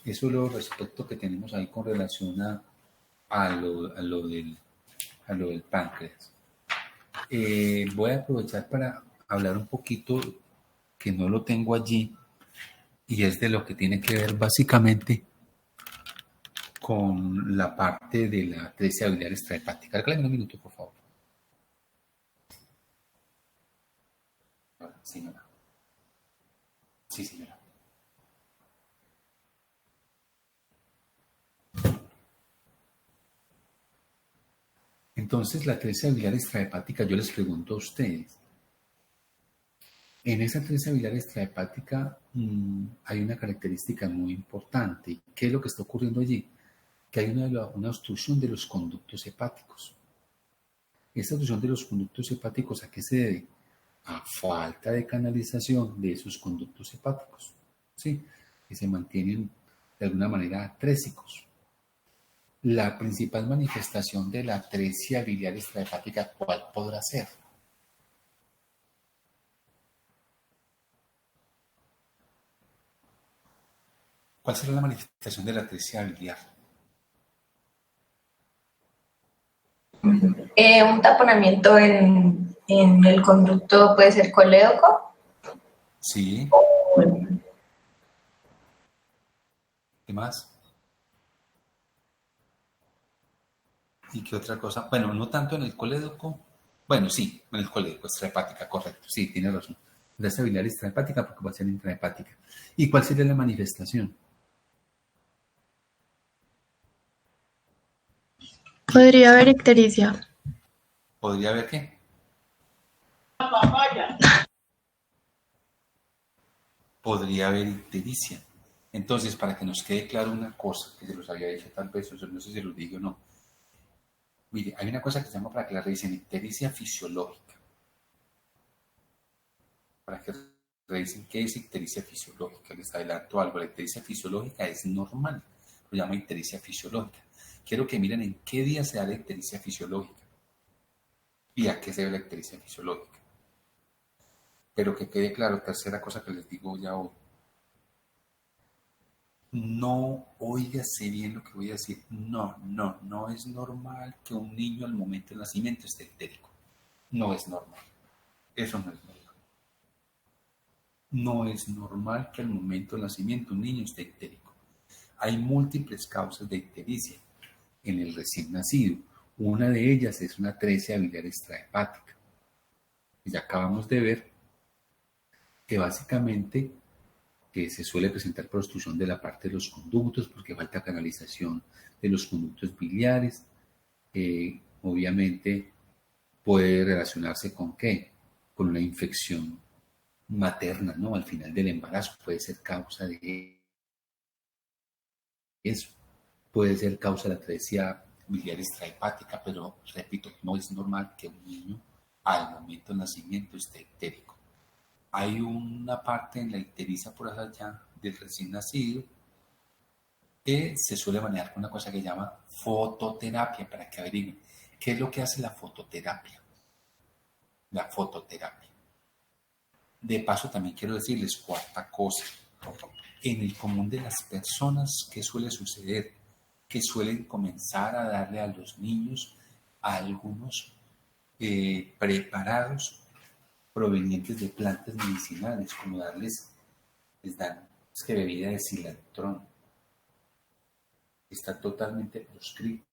Eso es lo respecto que tenemos ahí con relación a lo del páncreas. Voy a aprovechar para hablar un poquito, que no lo tengo allí, y es de lo que tiene que ver básicamente con la parte de la atresia biliar extrahepática. Regálame un minuto, por favor. Señora. Sí, señora. Entonces, la atresia biliar extrahepática, yo les pregunto a ustedes, en esa atresia biliar extrahepática hay una característica muy importante. ¿Qué es lo que está ocurriendo allí? Que hay una obstrucción de los conductos hepáticos. Esta obstrucción de los conductos hepáticos, ¿a qué se debe? A falta de canalización de esos conductos hepáticos, ¿sí? Que se mantienen de alguna manera atrésicos. La principal manifestación de la atresia biliar extrahepática, ¿cuál podrá ser? ¿Cuál será la manifestación de la atresia biliar? Un taponamiento en el conducto puede ser colédoco. Sí. ¿Qué más? ¿Y qué otra cosa? Bueno, no tanto en el colédoco. Bueno, sí, en el colédoco, extrahepática, correcto. Sí, tiene razón. La atresia biliar extrahepática porque va a ser intrahepática. ¿Y cuál sería la manifestación? Podría haber ictericia. ¿Podría haber qué? Podría haber ictericia. Entonces, para que nos quede claro una cosa, que se los había dicho tal vez, o no sé si se los digo o no. Mire, hay una cosa que se llama, para que la revisen, ictericia fisiológica. Para que revisen qué es ictericia fisiológica. Les adelanto algo, la ictericia fisiológica es normal, lo llama ictericia fisiológica. Quiero que miren en qué día se da la ictericia fisiológica y a qué se debe la ictericia fisiológica. Pero que quede claro, tercera cosa que les digo ya hoy. No, óigase bien lo que voy a decir. No es normal que un niño al momento del nacimiento esté ictérico. No es normal. Eso no es normal. No es normal que al momento del nacimiento un niño esté ictérico. Hay múltiples causas de ictericia en el recién nacido. Una de ellas es una atresia biliar extrahepática. Ya acabamos de ver que básicamente se suele presentar por obstrucción de la parte de los conductos porque falta canalización de los conductos biliares. Obviamente puede relacionarse con ¿qué? Con una infección materna, ¿no? Al final del embarazo puede ser causa de eso. Puede ser causa de la atresia biliar extrahepática, pero repito, no es normal que un niño al momento del nacimiento esté ictérico. Hay una parte en la ictericia por allá del recién nacido que se suele manejar con una cosa que se llama fototerapia, para que averigüen. ¿Qué es lo que hace la fototerapia? La fototerapia. De paso también quiero decirles cuarta cosa. En el común de las personas, ¿qué suele suceder? Que suelen comenzar a darle a los niños a algunos preparados provenientes de plantas medicinales, como les dan bebida de cilantrón. Está totalmente proscrito.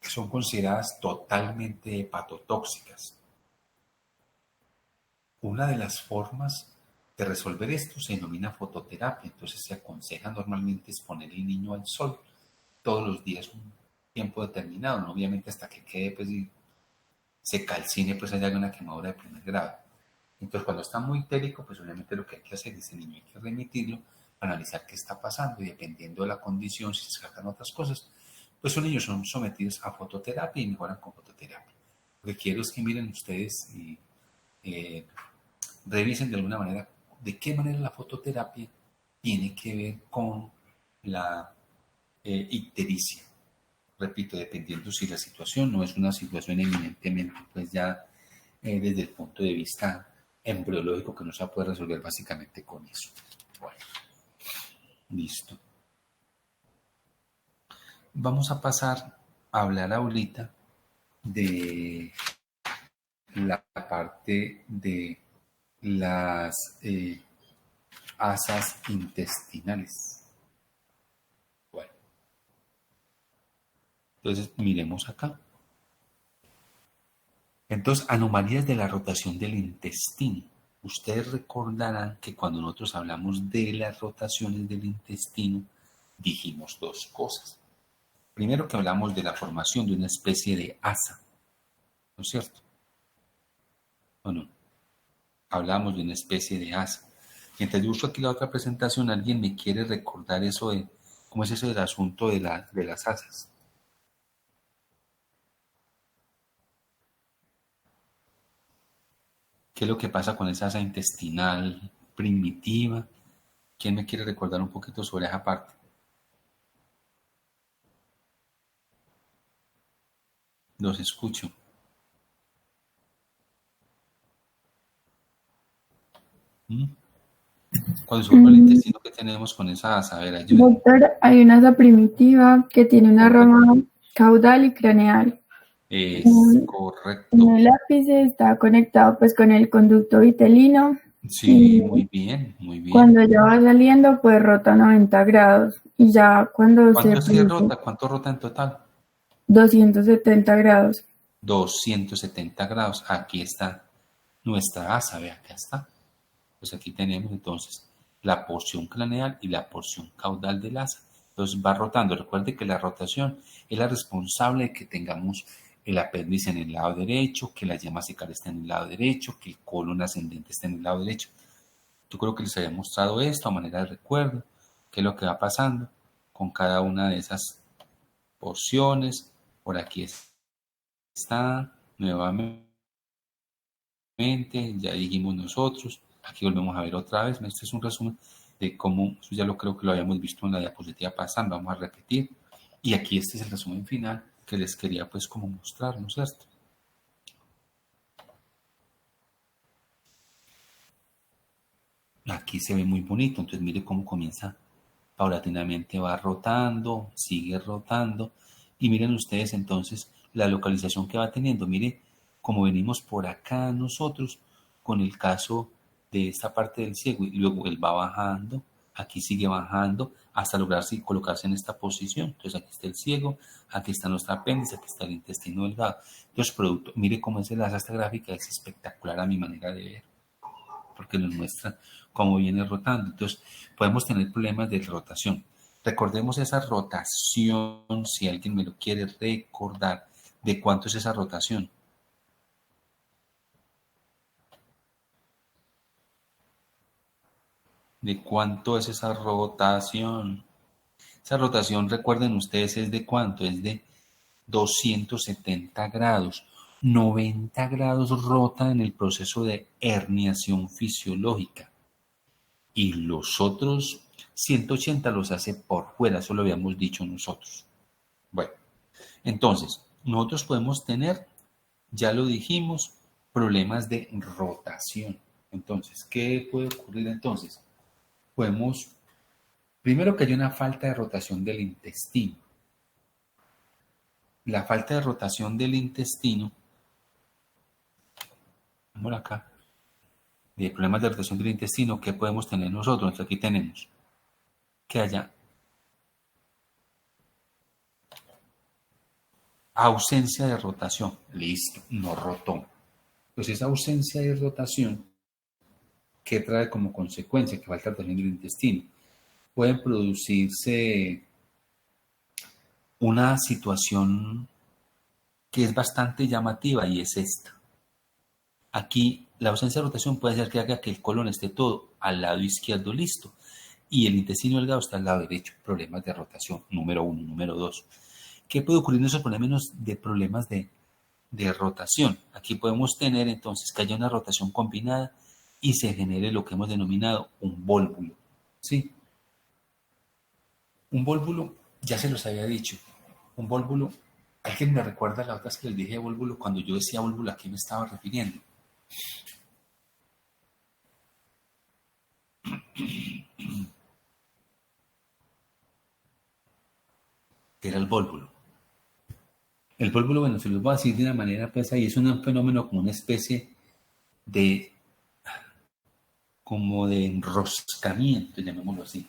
Son consideradas totalmente hepatotóxicas. Una de las formas de resolver esto se denomina fototerapia. Entonces se aconseja normalmente exponer el niño al sol todos los días un tiempo determinado, ¿no? Obviamente hasta que quede, pues, y se calcine, pues haya una quemadura de primer grado. Entonces, cuando está muy ictérico, pues obviamente lo que hay que hacer es ese niño hay que remitirlo, analizar qué está pasando y dependiendo de la condición, si se sacan otras cosas, pues los niños son sometidos a fototerapia y mejoran con fototerapia. Lo que quiero es que miren ustedes y revisen de alguna manera de qué manera la fototerapia tiene que ver con la ictericia. Repito, dependiendo si la situación no es una situación eminentemente, pues ya desde el punto de vista embriológico que no se puede resolver básicamente con eso. Bueno, listo. Vamos a pasar a hablar ahorita de la parte de las asas intestinales. Entonces, miremos acá. Entonces, anomalías de la rotación del intestino. Ustedes recordarán que cuando nosotros hablamos de las rotaciones del intestino, dijimos dos cosas. Primero que hablamos de la formación de una especie de asa, ¿no es cierto? ¿O no? Hablamos de una especie de asa. Mientras yo uso aquí la otra presentación, ¿alguien me quiere recordar eso de cómo es eso del asunto de las asas? ¿Qué es lo que pasa con esa asa intestinal primitiva? ¿Quién me quiere recordar un poquito sobre esa parte? Los escucho. ¿Cuál es el intestino que tenemos con esa asa? A ver, ayúdenme. Doctor, hay una asa primitiva que tiene una rama caudal y craneal. Es correcto. En el ápice está conectado pues con el conducto vitelino. Sí, muy bien, muy bien. Cuando ya va saliendo, pues rota 90 grados. Y ya cuando se rota? ¿Cuánto rota en total? 270 grados. 270 grados. Aquí está nuestra asa, vea, acá está. Pues aquí tenemos entonces la porción craneal y la porción caudal del asa. Entonces va rotando. Recuerde que la rotación es la responsable de que tengamos el apéndice en el lado derecho, que la yema cecal está en el lado derecho, que el colon ascendente está en el lado derecho. Yo creo que les había mostrado esto a manera de recuerdo, qué es lo que va pasando con cada una de esas porciones. Por aquí está nuevamente, ya dijimos nosotros, aquí volvemos a ver otra vez. Este es un resumen de cómo, eso ya lo creo que lo habíamos visto en la diapositiva pasando, vamos a repetir. Y aquí este es el resumen final que les quería pues como mostrar, ¿no es cierto? Aquí se ve muy bonito, entonces mire cómo comienza paulatinamente, va rotando, sigue rotando, y miren ustedes entonces la localización que va teniendo. Mire cómo venimos por acá nosotros con el caso de esta parte del ciego, y luego él va bajando, aquí sigue bajando hasta lograr colocarse en esta posición. Entonces aquí está el ciego, aquí está nuestro apéndice, aquí está el intestino delgado. Entonces producto, mire cómo es esta gráfica, es espectacular a mi manera de ver, porque nos muestra cómo viene rotando. Entonces, podemos tener problemas de rotación. Recordemos esa rotación, si alguien me lo quiere recordar, ¿de cuánto es esa rotación? ¿De cuánto es esa rotación? Esa rotación, recuerden ustedes, ¿es de cuánto? Es de 270 grados. 90 grados rota en el proceso de herniación fisiológica. Y los otros 180 los hace por fuera, eso lo habíamos dicho nosotros. Bueno, entonces, nosotros podemos tener, ya lo dijimos, problemas de rotación. Entonces, ¿qué puede ocurrir entonces? Podemos, primero que hay una falta de rotación del intestino. La falta de rotación del intestino, vamos acá, de problemas de rotación del intestino, ¿qué podemos tener nosotros? Entonces aquí tenemos que haya ausencia de rotación. Listo, no rotó. Pues esa ausencia de rotación, ¿qué trae como consecuencia? Que falta rotación del intestino. Pueden producirse una situación que es bastante llamativa y es esta. Aquí la ausencia de rotación puede ser que haga que el colon esté todo al lado izquierdo listo y el intestino delgado está al lado derecho. Problemas de rotación, número 1. Número 2. ¿Qué puede ocurrir en esos problemas de rotación? Aquí podemos tener entonces que haya una rotación combinada y se genere lo que hemos denominado un vólvulo. ¿Sí? Un vólvulo, ya se los había dicho, un vólvulo, ¿alguien me recuerda la otra vez que les dije vólvulo? Cuando yo decía vólvulo, ¿a qué me estaba refiriendo? ¿Qué era el vólvulo? El vólvulo, bueno, se los voy a decir de una manera, pues ahí es un fenómeno como una especie de, como de enroscamiento, llamémoslo así.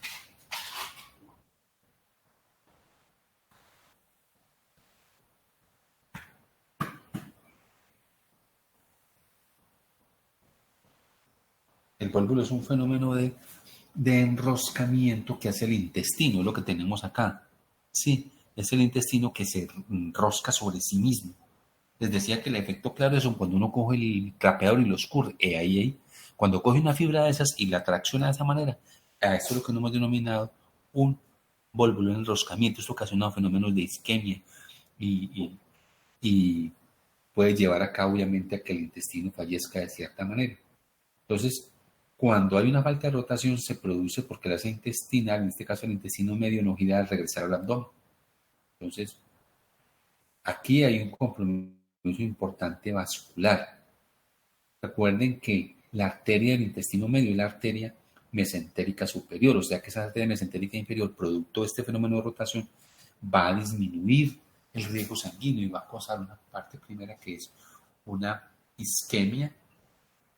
El vólvulo es un fenómeno de enroscamiento que hace el intestino, es lo que tenemos acá. Sí, es el intestino que se enrosca sobre sí mismo. Les decía que el efecto claro es cuando uno coge el trapeador y lo escurre. Ahí. Cuando coge una fibra de esas y la tracciona de esa manera, a esto es lo que hemos denominado un vólvulo de enroscamiento. Esto ocasiona fenómenos de isquemia y puede llevar a cabo, obviamente, a que el intestino fallezca de cierta manera. Entonces, cuando hay una falta de rotación se produce porque la asa intestinal, en este caso el intestino medio, no gira al regresar al abdomen. Entonces, aquí hay un compromiso importante vascular. Recuerden que la arteria del intestino medio es la arteria mesentérica superior, o sea que esa arteria mesentérica inferior, producto de este fenómeno de rotación, va a disminuir el riesgo sanguíneo y va a causar una parte primera que es una isquemia,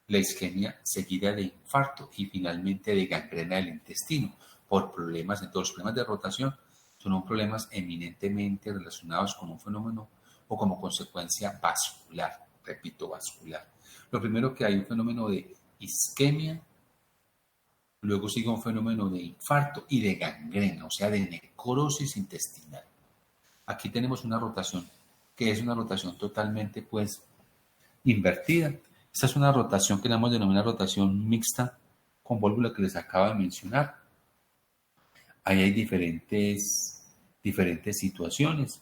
la isquemia seguida de infarto y finalmente de gangrena del intestino por problemas. Entonces, los problemas de rotación son problemas eminentemente relacionados con un fenómeno o como consecuencia vascular, repito, vascular. Lo primero que hay un fenómeno de isquemia, luego sigue un fenómeno de infarto y de gangrena, o sea, de necrosis intestinal. Aquí tenemos una rotación que es una rotación totalmente pues invertida. Esta es una rotación que llamamos denomina rotación mixta con válvula que les acabo de mencionar. Ahí hay diferentes situaciones.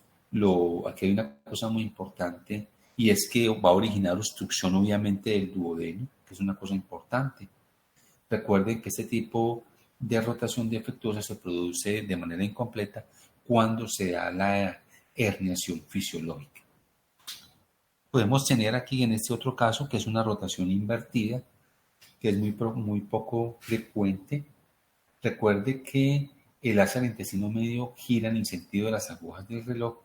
Aquí hay una cosa muy importante y es que va a originar obstrucción obviamente del duodeno, que es una cosa importante. Recuerden que este tipo de rotación defectuosa se produce de manera incompleta cuando se da la herniación fisiológica. Podemos tener aquí en este otro caso que es una rotación invertida, que es muy poco frecuente. Recuerde que el asa del intestino medio gira en el sentido de las agujas del reloj,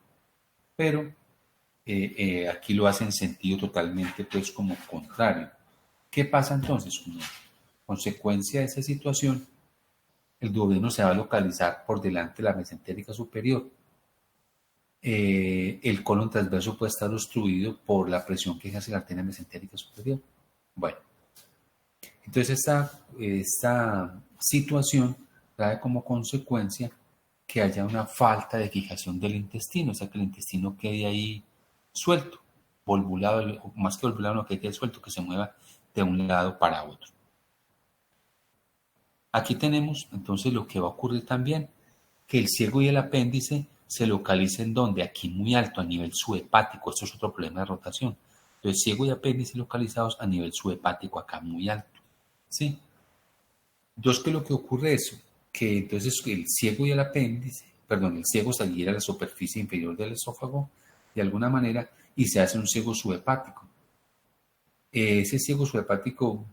pero aquí lo hace en sentido totalmente pues como contrario. ¿Qué pasa entonces? Como consecuencia de esa situación, el duodeno se va a localizar por delante de la mesentérica superior. El colon transverso puede estar obstruido por la presión que ejerce la arteria mesentérica superior. Bueno, entonces esta situación trae como consecuencia que haya una falta de fijación del intestino, o sea que el intestino quede ahí suelto, volvulado, más que volvulado, no, que quede suelto, que se mueva de un lado para otro. Aquí tenemos entonces lo que va a ocurrir también, que el ciego y el apéndice se localicen donde, aquí muy alto, a nivel subhepático. Esto es otro problema de rotación. Entonces, ciego y apéndice localizados a nivel subhepático, acá muy alto. ¿Sí? Entonces, ¿qué es lo que ocurre eso? Que entonces el ciego y el apéndice, perdón, el ciego saliera a la superficie inferior del esófago de alguna manera y se hace un ciego subhepático. Ese ciego subhepático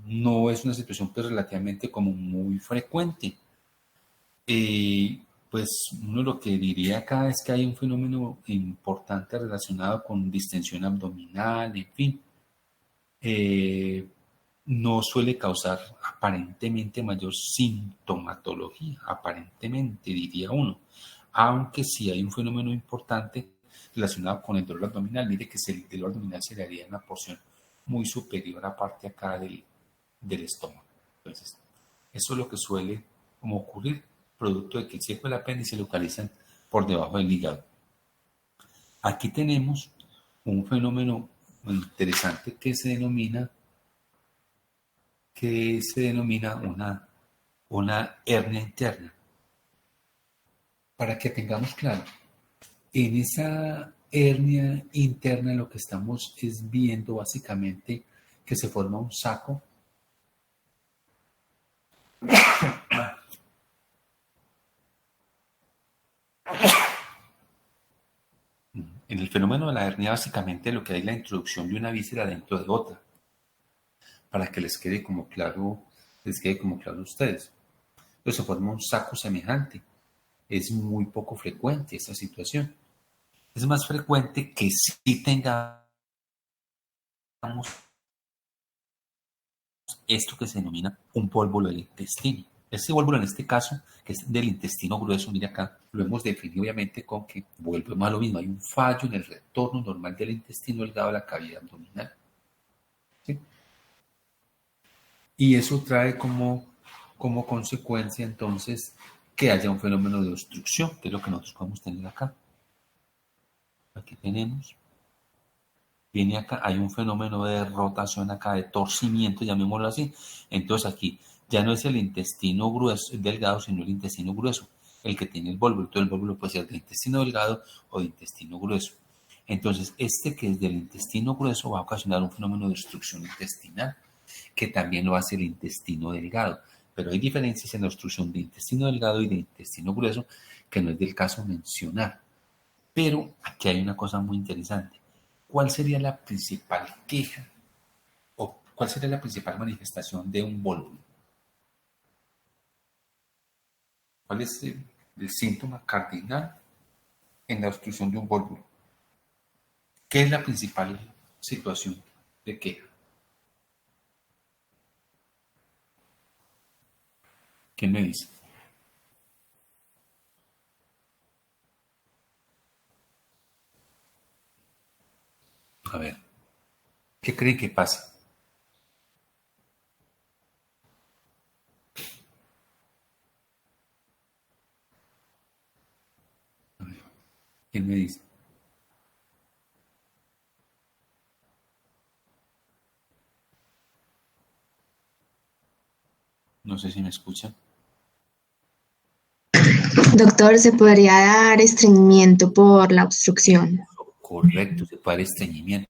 no es una situación pues relativamente como muy frecuente. Pues uno lo que diría acá es que hay un fenómeno importante relacionado con distensión abdominal, en fin. No suele causar aparentemente mayor sintomatología, aparentemente diría uno, aunque sí hay un fenómeno importante relacionado con el dolor abdominal. Mire que el dolor abdominal se le haría una porción muy superior a parte acá del estómago. Entonces, eso es lo que suele como ocurrir, producto de que el ciego y el apéndice se localizan por debajo del hígado. Aquí tenemos un fenómeno interesante que se denomina una hernia interna. Para que tengamos claro, en esa hernia interna lo que estamos es viendo básicamente que se forma un saco. En el fenómeno de la hernia básicamente lo que hay es la introducción de una víscera dentro de otra, para que les quede como claro a ustedes. Entonces se forma un saco semejante. Es muy poco frecuente esta situación. Es más frecuente que si tengamos esto que se denomina un pólvulo del intestino. Ese pólvulo en este caso, que es del intestino grueso, mire acá, lo hemos definido obviamente con que volvemos a lo mismo, hay un fallo en el retorno normal del intestino delgado a la cavidad abdominal. ¿Sí? Y eso trae como consecuencia entonces que haya un fenómeno de obstrucción, que es lo que nosotros podemos tener acá. Aquí tenemos, viene acá, hay un fenómeno de rotación acá, de torcimiento, llamémoslo así. Entonces aquí ya no es el intestino grueso, delgado, sino el intestino grueso, el que tiene el vólvulo. Todo el vólvulo puede ser de intestino delgado o de intestino grueso. Entonces, este que es del intestino grueso va a ocasionar un fenómeno de obstrucción intestinal, que también lo hace el intestino delgado. Pero hay diferencias en la obstrucción de intestino delgado y de intestino grueso, que no es del caso mencionar. Pero aquí hay una cosa muy interesante. ¿Cuál sería la principal queja o cuál sería la principal manifestación de un vólvulo? ¿Cuál es el síntoma cardinal en la obstrucción de un vólvulo? ¿Qué es la principal situación de queja? ¿Quién me dice? A ver, ¿qué creen que pasa? A ver, ¿quién me dice? No sé si me escuchan. Doctor, ¿se podría dar estreñimiento por la obstrucción? Correcto, se puede dar estreñimiento.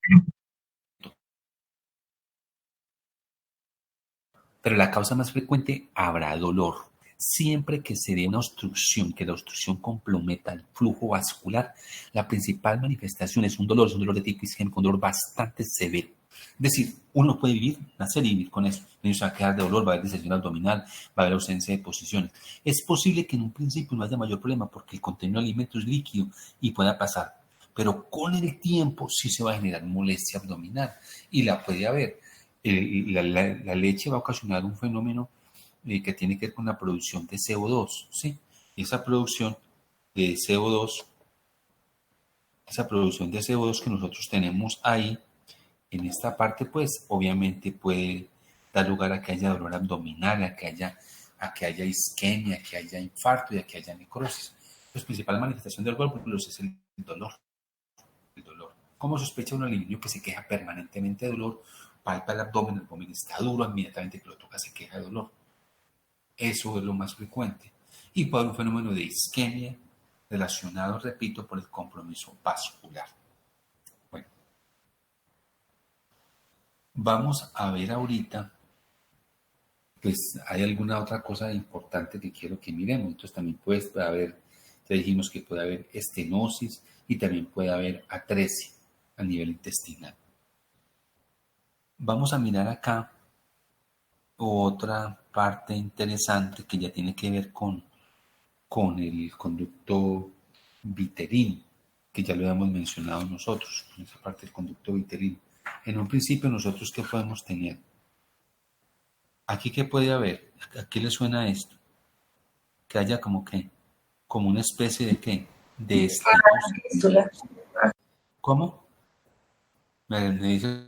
Pero la causa más frecuente habrá dolor. Siempre que se dé una obstrucción, que la obstrucción comprometa el flujo vascular, la principal manifestación es un dolor de tipo isquémico, un dolor bastante severo. Es decir, uno puede vivir, nacer y vivir con eso. El niño se va a quedar de dolor, va a haber distensión abdominal, va a haber ausencia de posiciones. Es posible que en un principio no haya mayor problema porque el contenido de alimento es líquido y pueda pasar. Pero con el tiempo sí se va a generar molestia abdominal y la puede haber. La leche va a ocasionar un fenómeno que tiene que ver con la producción de CO2, ¿sí? Y esa producción de CO2, que nosotros tenemos ahí, en esta parte, pues, obviamente puede dar lugar a que haya dolor abdominal, a que haya isquemia, a que haya infarto y a que haya necrosis. La principal manifestación del cuerpo es el dolor. El dolor. ¿Cómo sospecha un niño que se queja permanentemente de dolor? Palpa el abdomen está duro, inmediatamente que lo toca se queja de dolor. Eso es lo más frecuente. Y puede haber un fenómeno de isquemia relacionado, repito, por el compromiso vascular. Bueno, vamos a ver ahorita, pues hay alguna otra cosa importante que quiero que miremos. Entonces también puede haber, ya dijimos que puede haber estenosis y también puede haber atresia a nivel intestinal. Vamos a mirar acá otra parte interesante que ya tiene que ver con el conducto vitelino, que ya lo habíamos mencionado nosotros, con esa parte del conducto vitelino. En un principio, nosotros, ¿qué podemos tener? Aquí, ¿qué puede haber? ¿A qué le suena esto? Que haya como una especie de ¿qué? De estenosis. ¿Cómo? ¿Me dice,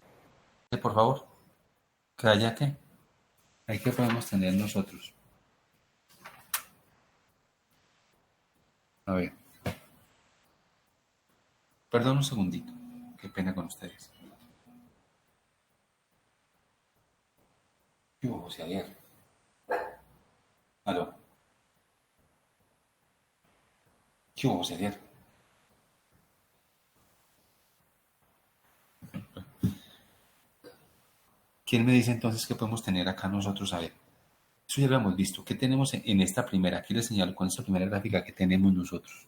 por favor? ¿Que haya qué? ¿Ahí qué podemos tener nosotros? A ver. Perdón un segundito. Qué pena con ustedes. ¿Qué hubo, José Javier? ¿Aló? ¿Qué hubo, José Javier? ¿Quién me dice entonces qué podemos tener acá nosotros? A ver. Eso ya lo hemos visto. ¿Qué tenemos en esta primera? Aquí les señalo con esta primera gráfica que tenemos nosotros.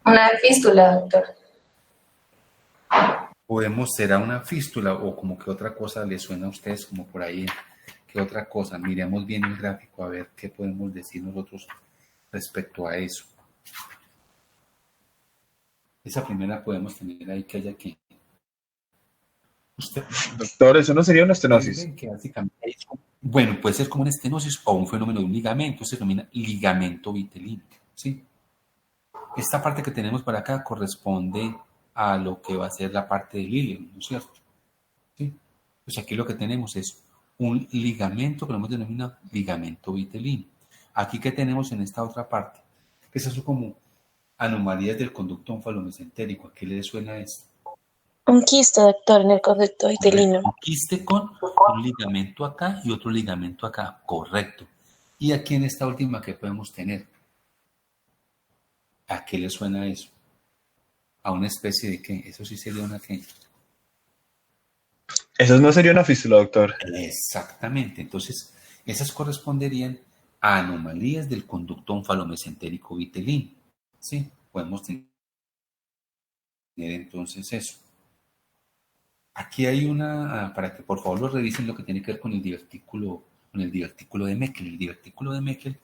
Una fístula, doctor. ¿Será una fístula o como que otra cosa le suena a ustedes como por ahí? ¿Qué otra cosa? Miremos bien el gráfico a ver qué podemos decir nosotros respecto a eso. Esa primera podemos tener ahí que haya aquí. ¿Usted? Doctor, ¿eso no sería una estenosis? Que básicamente bueno, puede ser como una estenosis o un fenómeno de un ligamento, se denomina ligamento vitelino, ¿sí? Esta parte que tenemos para acá corresponde a lo que va a ser la parte del hilo, ¿no es cierto? ¿Sí? Pues aquí lo que tenemos es un ligamento que lo hemos denominado ligamento vitelino. Aquí que tenemos en esta otra parte, que es eso como anomalías del conducto onfalomesentérico. ¿A qué le suena esto? Un quiste, doctor, en el conducto vitelino. Un quiste con un ligamento acá y otro ligamento acá, correcto. Y aquí en esta última, ¿qué podemos tener? ¿A qué le suena eso? ¿A una especie de qué? ¿Eso sí sería una qué? Eso no sería una fístula, doctor. Exactamente. Entonces, esas corresponderían a anomalías del conducto onfalomesentérico vitelino. ¿Sí? Podemos tener entonces eso. Aquí hay una, para que por favor lo revisen, lo que tiene que ver con el divertículo de Meckel. El divertículo de Meckel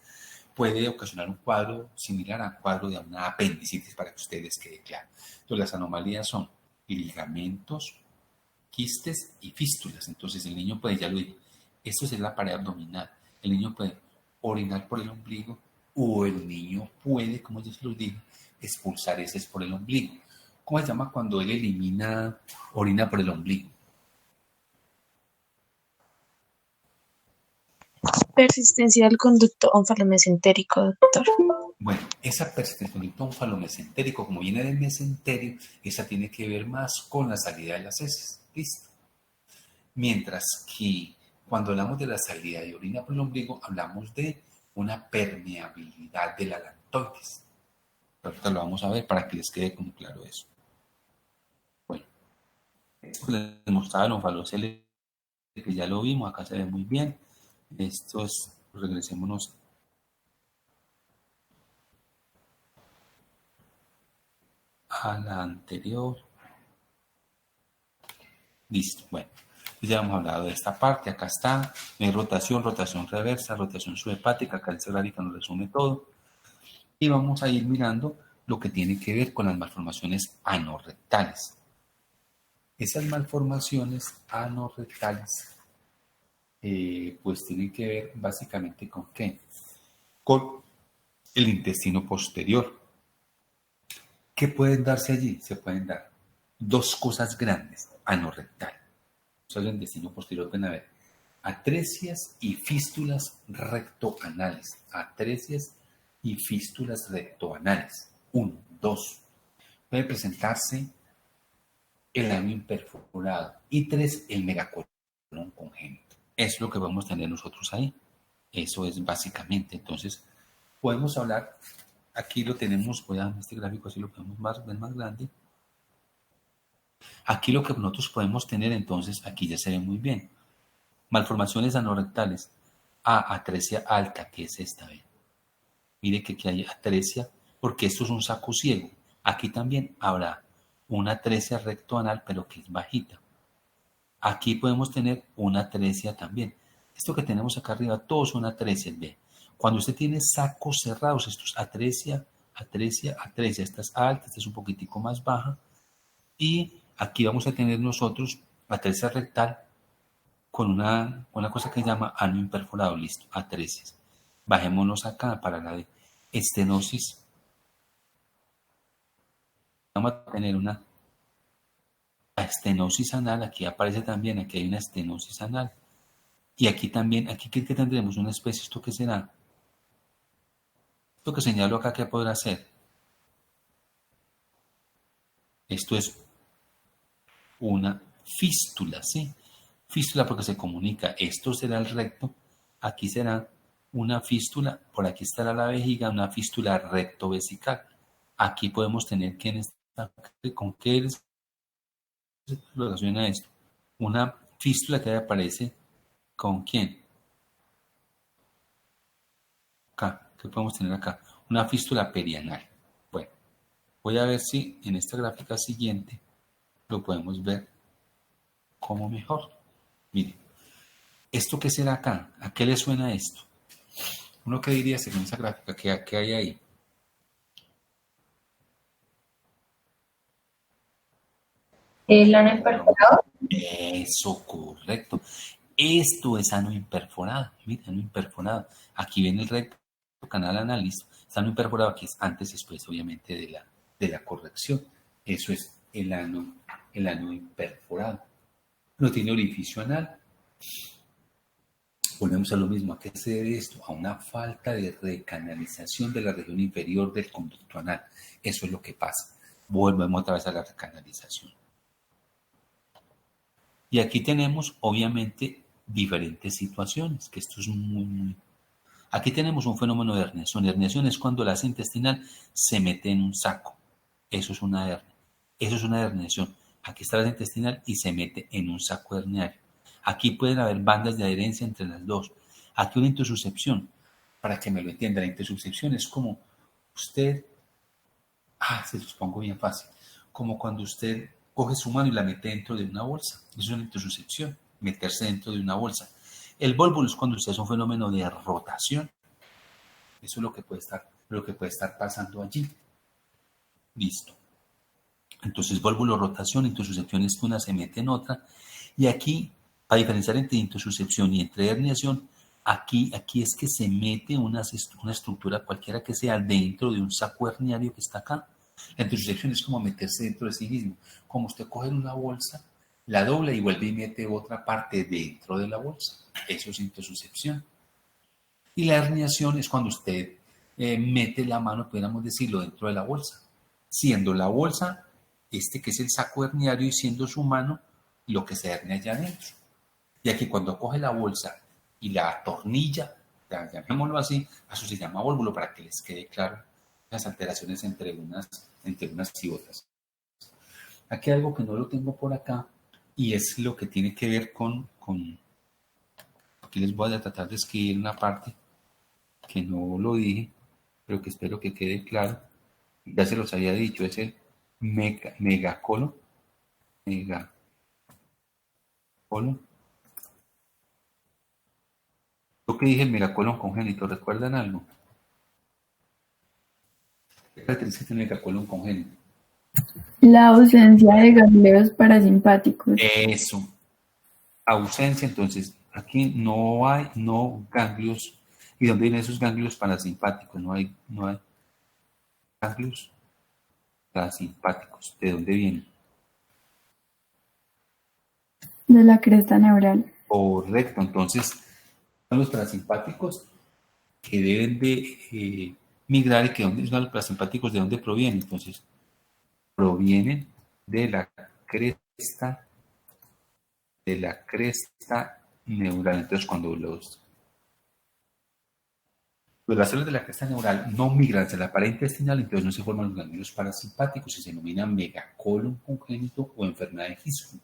puede ocasionar un cuadro similar a un cuadro de una apendicitis, para que ustedes quede claro. Entonces, las anomalías son ligamentos, quistes y fístulas. Entonces, el niño puede, ya lo dije, esto es la pared abdominal. El niño puede orinar por el ombligo o el niño puede, como ya se los dije, expulsar heces por el ombligo. ¿Cómo se llama cuando él orina por el ombligo? Persistencia del conducto onfalomesentérico, doctor. Bueno, esa persistencia del conducto onfalomesentérico, como viene del mesenterio, esa tiene que ver más con la salida de las heces. ¿Listo? Mientras que Cuando hablamos de la salida de orina por el ombligo, hablamos de una permeabilidad de la lactoides. Ahorita lo vamos a ver para que les quede como claro eso. Bueno, esto les mostraba el onfalocele, que ya lo vimos, acá se ve muy bien. Esto es, regresémonos a la anterior. Listo, bueno, ya hemos hablado de esta parte, acá está, rotación, rotación reversa, rotación subhepática, acá el cerámica nos resume todo. Y vamos a ir mirando lo que tiene que ver con las malformaciones anorrectales. Esas malformaciones anorrectales pues tienen que ver básicamente con ¿qué? Con el intestino posterior. ¿Qué pueden darse allí? Se pueden dar dos cosas grandes, anorrectal. O sea, el intestino posterior pueden haber atresias y fístulas rectoanales. Atresias y fístulas rectoanales. 1, 2. Puede presentarse el ano imperforado. Y 3, el megacolon congénito. Eso es lo que vamos a tener nosotros ahí. Eso es básicamente. Entonces, podemos hablar, aquí lo tenemos, voy a dar este gráfico así lo podemos ver más grande. Aquí lo que nosotros podemos tener, entonces, aquí ya se ve muy bien. Malformaciones anorrectales. Atresia alta, que es esta, ¿ve? Mire que aquí hay atresia, porque esto es un saco ciego. Aquí también habrá una atresia rectoanal, pero que es bajita. Aquí podemos tener una atresia también. Esto que tenemos acá arriba, todos son atresias, ¿ve? Cuando usted tiene sacos cerrados, esto es atresia, atresia, atresia. Esta es alta, esta es un poquitico más baja. Y aquí vamos a tener nosotros atresia rectal con una cosa que se llama ano imperforado. Listo, atresias. Bajémonos acá para la de estenosis. Vamos a tener una estenosis anal. Aquí aparece también, aquí hay una estenosis anal. Y aquí también, aquí que tendremos una especie, ¿esto qué será? Esto que señalo acá, ¿qué podrá ser? Esto es una fístula, ¿sí? Fístula porque se comunica. Esto será el recto, aquí será una fístula, por aquí estará la vejiga, una fístula rectovesical. Aquí podemos tener con qué lo relaciona esto. Una fístula que aparece con quién. Acá, ¿qué podemos tener acá? Una fístula perianal. Bueno, voy a ver si en esta gráfica siguiente lo podemos ver como mejor. Miren, ¿esto qué será acá? ¿A qué le suena esto? Uno que diría según esa gráfica, ¿qué hay ahí? El ano imperforado. Eso, correcto. Esto es ano imperforado. Mira, ano imperforado. Aquí viene el recto canal anal, listo. Está ano imperforado, aquí es antes y después, obviamente, de la corrección. Eso es el ano imperforado. No tiene orificio anal. Volvemos a lo mismo. ¿A qué se debe esto? A una falta de recanalización de la región inferior del conducto anal. Eso es lo que pasa. Volvemos otra vez a la recanalización. Y aquí tenemos, obviamente, diferentes situaciones, que esto es muy... Aquí tenemos un fenómeno de herniación. Herniación es cuando el asa intestinal se mete en un saco. Eso es una hernia. Eso es una herniación. Aquí está la asa intestinal y se mete en un saco herniario. Aquí pueden haber bandas de adherencia entre las dos. Aquí una intususcepción, para que me lo entienda, la intususcepción es como usted, se los pongo bien fácil, como cuando usted coge su mano y la mete dentro de una bolsa. Eso es una intususcepción, meterse dentro de una bolsa. El vólvulo es cuando usted hace un fenómeno de rotación. Eso es lo que puede estar pasando allí. Listo. Entonces, vólvulo, rotación, intususcepción es que una se mete en otra. Y aquí, para diferenciar entre intususcepción y entre herniación, aquí es que se mete una estructura cualquiera que sea dentro de un saco herniario que está acá. La intususcepción es como meterse dentro de sí mismo. Como usted coge una bolsa, la dobla y vuelve y mete otra parte dentro de la bolsa. Eso es intususcepción. Y la herniación es cuando usted mete la mano, pudiéramos decirlo, dentro de la bolsa. Siendo la bolsa, que es el saco herniario, y siendo su mano, lo que se hernia allá adentro. de aquí cuando coge la bolsa y la atornilla, llamémoslo así, a eso se llama vólvulo, para que les quede claro las alteraciones entre unas y otras. Aquí hay algo que no lo tengo por acá y es lo que tiene que ver con aquí les voy a tratar de escribir una parte que no lo dije, pero que espero que quede claro. Ya se los había dicho, es el megacolon. Lo que dije, el megacolon congénito, ¿recuerdan algo? ¿Qué características tiene el megacolon congénito? La ausencia de ganglios parasimpáticos. Eso, ausencia, entonces aquí no hay ganglios. ¿Y dónde vienen esos ganglios parasimpáticos? No hay ganglios parasimpáticos. ¿De dónde vienen? De la cresta neural. Correcto, entonces son los parasimpáticos que deben de migrar y que son los parasimpáticos de dónde provienen. Entonces, provienen de la cresta neural. Entonces, cuando las células de la cresta neural no migran hacia la pared intestinal, entonces no se forman los ganglios parasimpáticos y se denomina megacolon congénito o enfermedad de Hirschsprung.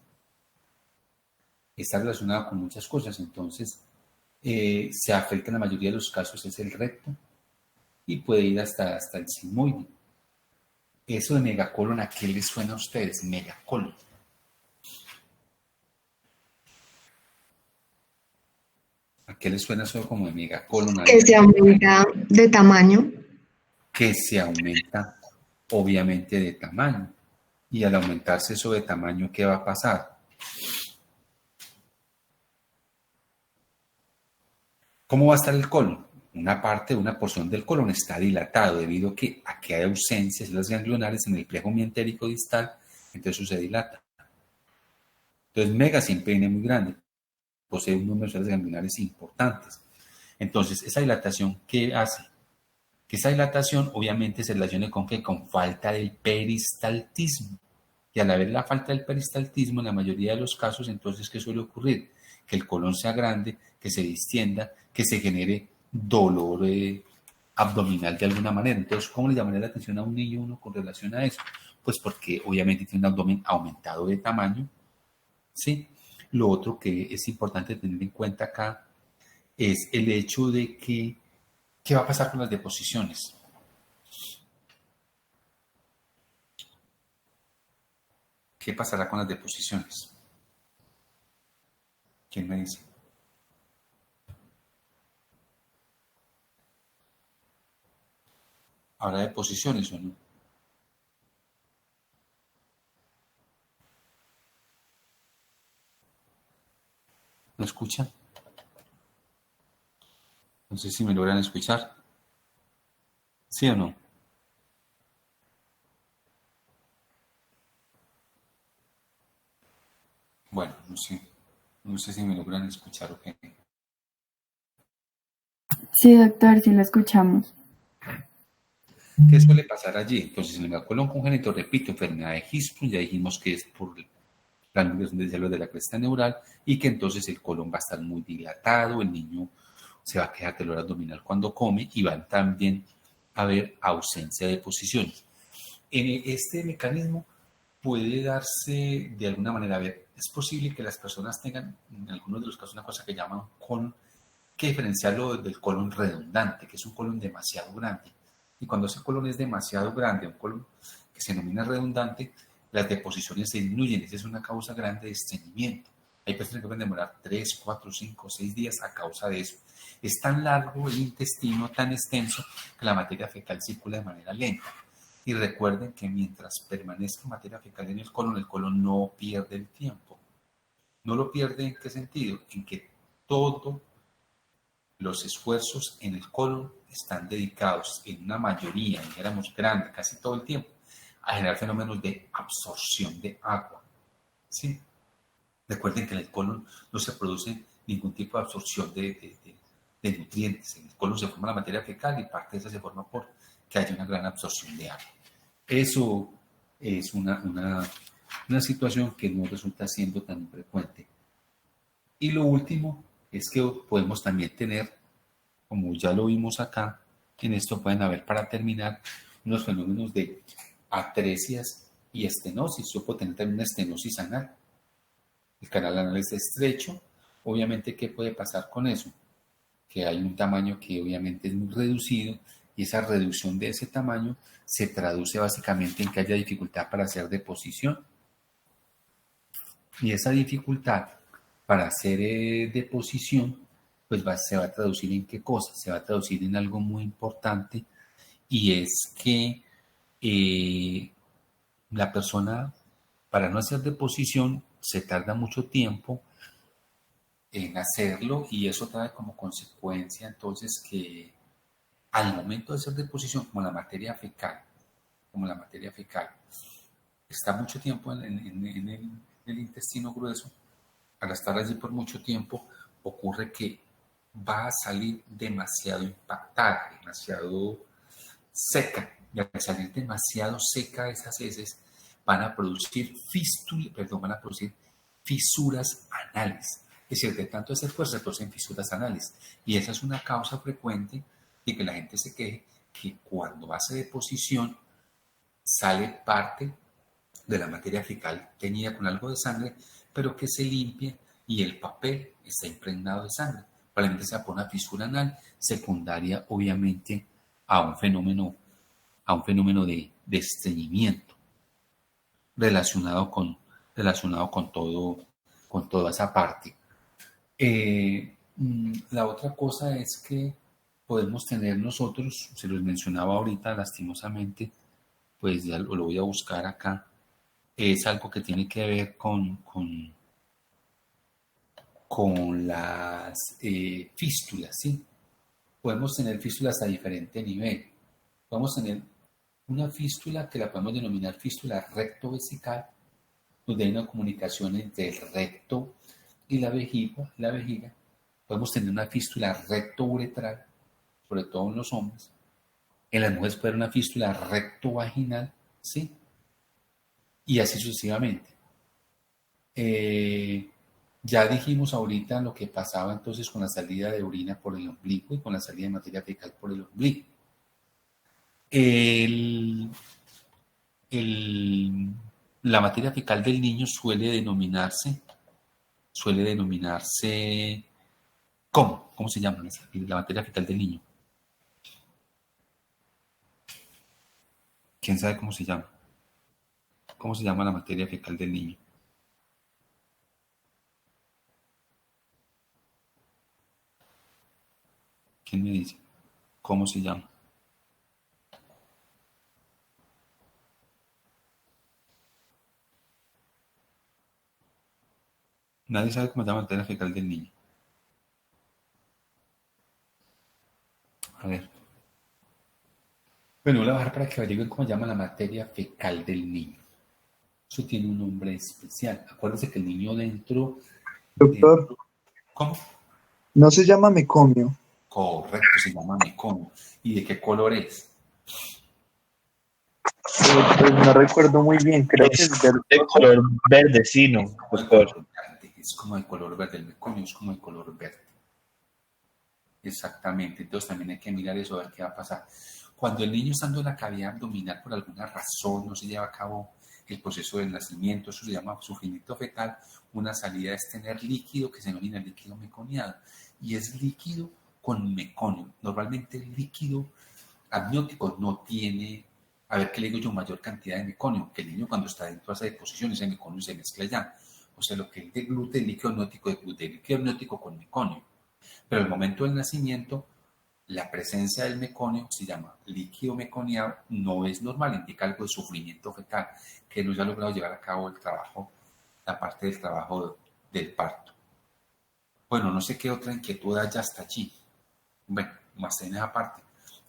Está relacionada con muchas cosas, entonces se afecta en la mayoría de los casos es el recto y puede ir hasta el sigmoide. Eso de megacolon, ¿a qué les suena a ustedes? Megacolon. ¿A qué les suena eso como de megacolon? Que se aumenta de tamaño. Que se aumenta, obviamente, de tamaño. Y al aumentarse eso de tamaño, ¿qué va a pasar? ¿Cómo va a estar el colon? Una porción del colon está dilatado debido a que hay ausencias de las ganglionares en el plejo mientérico distal, entonces eso se dilata. Entonces, mega siempre viene muy grande, posee un número de células ganglionares importantes. Entonces, esa dilatación, ¿qué hace? Que esa dilatación obviamente se relacione con ¿qué? Con falta del peristaltismo. Y al haber la falta del peristaltismo, en la mayoría de los casos, entonces, ¿qué suele ocurrir? Que el colon sea grande, que se distienda, que se genere dolor abdominal de alguna manera. Entonces, ¿cómo le llamaría la atención a un niño uno con relación a eso? Pues porque obviamente tiene un abdomen aumentado de tamaño, ¿sí? Lo otro que es importante tener en cuenta acá es el hecho de que, ¿qué va a pasar con las deposiciones? ¿Qué pasará con las deposiciones? ¿Quién me dice? ¿Habrá deposiciones o no? ¿No escuchan? No sé si me logran escuchar. ¿Sí o no? Bueno, no sé si me logran escuchar o qué. Sí, doctor, sí lo escuchamos. ¿Qué suele pasar allí? Entonces, en el megacolon congénito, repito, enfermedad de Hirschsprung, ya dijimos que es por la migración de células de la cresta neural y que entonces el colon va a estar muy dilatado, el niño se va a quedar dolor abdominal cuando come y va también a haber ausencia de deposiciones. En este mecanismo puede darse de alguna manera, a ver, es posible que las personas tengan, en algunos de los casos, una cosa que llaman colon, que diferenciarlo del colon redundante, que es un colon demasiado grande. Y cuando ese colon es demasiado grande, un colon que se denomina redundante, las deposiciones se disminuyen. Esa es una causa grande de estreñimiento. Hay personas que pueden demorar 3, 4, 5, 6 días a causa de eso. Es tan largo el intestino, tan extenso, que la materia fecal circula de manera lenta. Y recuerden que mientras permanezca materia fecal en el colon no pierde el tiempo. ¿No lo pierde en qué sentido? En que todos los esfuerzos en el colon están dedicados en una mayoría, éramos grande, casi todo el tiempo, a generar fenómenos de absorción de agua. ¿Sí? Recuerden que en el colon no se produce ningún tipo de absorción de nutrientes. En el colon se forma la materia fecal y parte de esa se forma por que haya una gran absorción de agua. Eso es una situación que no resulta siendo tan frecuente. Y lo último es que podemos también tener, como ya lo vimos acá, en esto pueden haber, para terminar, unos fenómenos de atresias y estenosis. Yo puedo tener también una estenosis anal. El canal anal es estrecho. Obviamente, ¿qué puede pasar con eso? Que hay un tamaño que obviamente es muy reducido, y esa reducción de ese tamaño se traduce básicamente en que haya dificultad para hacer deposición. Y esa dificultad para hacer deposición, pues se va a traducir en qué cosa. Se va a traducir en algo muy importante, y es que la persona, para no hacer deposición, se tarda mucho tiempo en hacerlo, y eso trae como consecuencia entonces que al momento de hacer deposición, como la materia fecal, está mucho tiempo en el intestino grueso, al estar allí por mucho tiempo, ocurre que va a salir demasiado impactada, demasiado seca, y al salir demasiado seca esas heces, van a producir fisuras anales. Es decir, de tanto hacer fuerza se producen fisuras anales, y esa es una causa frecuente de que la gente se queje que cuando hace deposición sale parte de la materia fecal teñida con algo de sangre, pero que se limpia y el papel está impregnado de sangre. Probablemente sea por una fisura anal, secundaria obviamente a un fenómeno de estreñimiento relacionado con toda esa parte. La otra cosa es que podemos tener nosotros, se los mencionaba ahorita lastimosamente, pues ya lo voy a buscar acá, es algo que tiene que ver con las fístulas, ¿sí? Podemos tener fístulas a diferente nivel. Podemos tener una fístula que la podemos denominar fístula rectovesical, donde hay una comunicación entre el recto y la vejiga. Podemos tener una fístula rectouretral, sobre todo en los hombres. En las mujeres puede haber una fístula rectovaginal, ¿sí? Y así sucesivamente. Ya dijimos ahorita lo que pasaba entonces con la salida de orina por el ombligo y con la salida de materia fecal por el ombligo. La materia fecal del niño suele denominarse, ¿cómo? ¿Cómo se llama la materia fecal del niño? ¿Quién sabe cómo se llama? ¿Cómo se llama la materia fecal del niño? ¿Quién me dice? ¿Cómo se llama? Nadie sabe cómo se llama la materia fecal del niño. A ver. Bueno, voy a bajar para que averigüen cómo se llama la materia fecal del niño. Eso tiene un nombre especial. Acuérdense que el niño dentro... Doctor, ¿Cómo? no se llama mecomio. Correcto, se llama mecomio. ¿Y de qué color es? Pues no recuerdo muy bien, creo que es de color verdecino, doctor. Es como de color verde, el mecomio es como de color verde. Exactamente, entonces también hay que mirar eso, a ver qué va a pasar. Cuando el niño está en la cavidad abdominal por alguna razón, no se lleva a cabo el proceso del nacimiento, eso se llama sufrimiento fetal, una salida es tener líquido que se denomina líquido meconiado, y es líquido con meconio. Normalmente el líquido amniótico no tiene, a ver qué le digo yo, mayor cantidad de meconio, que el niño cuando está dentro hace deposición, ese meconio se mezcla ya. O sea, lo que es de gluten, líquido amniótico, de gluten, líquido amniótico con meconio. Pero al momento del nacimiento, la presencia del meconio se llama líquido meconiado, no es normal, indica algo de sufrimiento fetal, que no se ha logrado llevar a cabo el trabajo, la parte del trabajo del parto. Bueno, no sé qué otra inquietud haya hasta allí. Bueno, más en esa parte.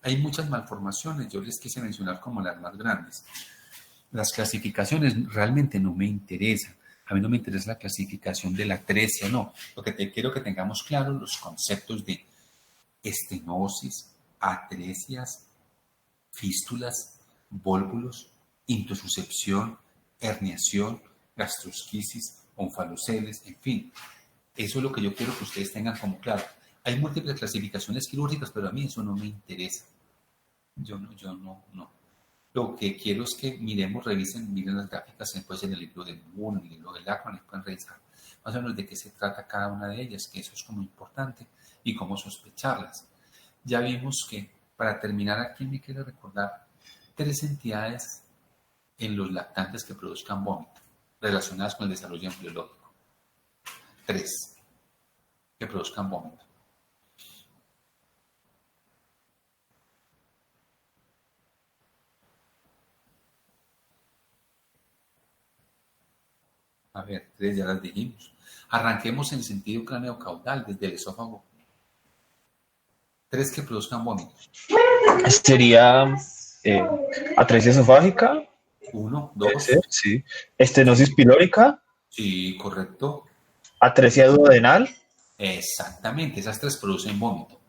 Hay muchas malformaciones, yo les quise mencionar como las más grandes. Las clasificaciones realmente no me interesan. A mí no me interesa la clasificación de la atresia, no. Lo que quiero que tengamos claro los conceptos de estenosis, atresias, fístulas, vólvulos, intususcepción, herniación, gastrosquisis, onfaloceles, en fin. Eso es lo que yo quiero que ustedes tengan como claro. Hay múltiples clasificaciones quirúrgicas, pero a mí eso no me interesa. Yo no. Lo que quiero es que miren las gráficas después en el libro de Moon, en el libro de Lachman, pueden revisar más o menos de qué se trata cada una de ellas, que eso es como importante, y cómo sospecharlas. Ya vimos que, para terminar aquí, me quiero recordar 3 entidades en los lactantes que produzcan vómito, relacionadas con el desarrollo embriológico. 3 que produzcan vómito. A ver, 3 ya las dijimos. Arranquemos en sentido cráneo-caudal, desde el esófago. 3 que produzcan vómito. Sería atresia esofágica, 1, puede 2. ser, sí. Estenosis pilórica, Sí, correcto. atresia duodenal, Exactamente, esas 3 producen vómito.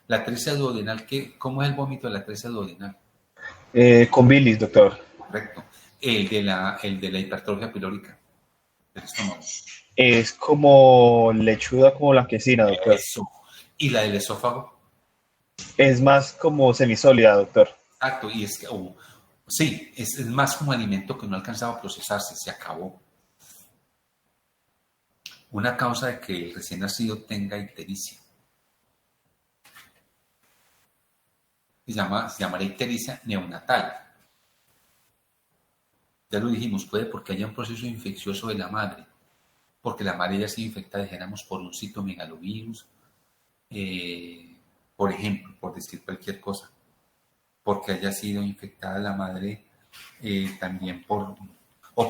La atresia duodenal, ¿cómo es el vómito de la atresia duodenal? con bilis, doctor. Correcto. El de la hipertrofia pilórica del estómago. Es como lechuda, como blanquecina, doctor. Eso. ¿Y la del esófago? Es más como semisólida, doctor. Exacto. Y es que, sí, es más como alimento que no alcanzaba a procesarse, se acabó. Una causa de que el recién nacido tenga ictericia. Se llamará ictericia neonatal. Ya lo dijimos, puede porque haya un proceso infeccioso de la madre, porque la madre ya ha sido infectada, dijéramos, por un citomegalovirus, por ejemplo, por decir cualquier cosa, porque haya sido infectada la madre también por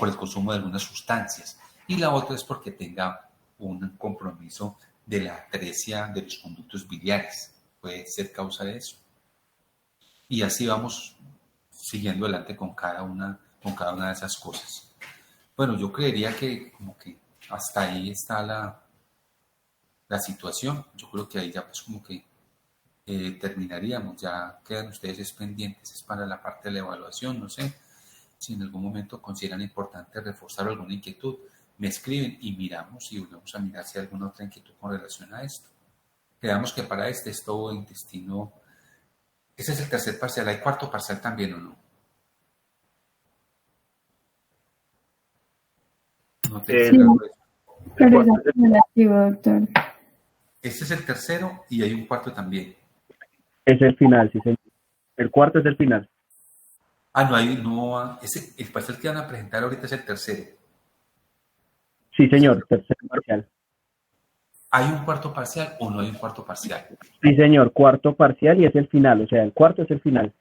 el consumo de algunas sustancias. Y la otra es porque tenga un compromiso de la atresia de los conductos biliares. Puede ser causa de eso. Y así vamos siguiendo adelante con cada una de esas cosas. Bueno, yo creería que como que hasta ahí está la situación. Yo creo que ahí ya pues como que terminaríamos. Ya quedan ustedes pendientes, es para la parte de la evaluación. No sé si en algún momento consideran importante reforzar alguna inquietud. Me escriben y miramos y volvemos a mirar si hay alguna otra inquietud con relación a esto. Quedamos que para este estobo intestino, ese es el tercer parcial. ¿Hay cuarto parcial también o no? No te Sí, claro eso. pero es acumulativo, doctor. Este es el tercero y hay un cuarto también. Es el final, sí, señor. El cuarto es el final. El parcial que van a presentar ahorita es el tercero. Sí, señor, tercer parcial. ¿Hay un cuarto parcial o no hay un cuarto parcial? Sí, señor, cuarto parcial y es el final, o sea, el cuarto es el final.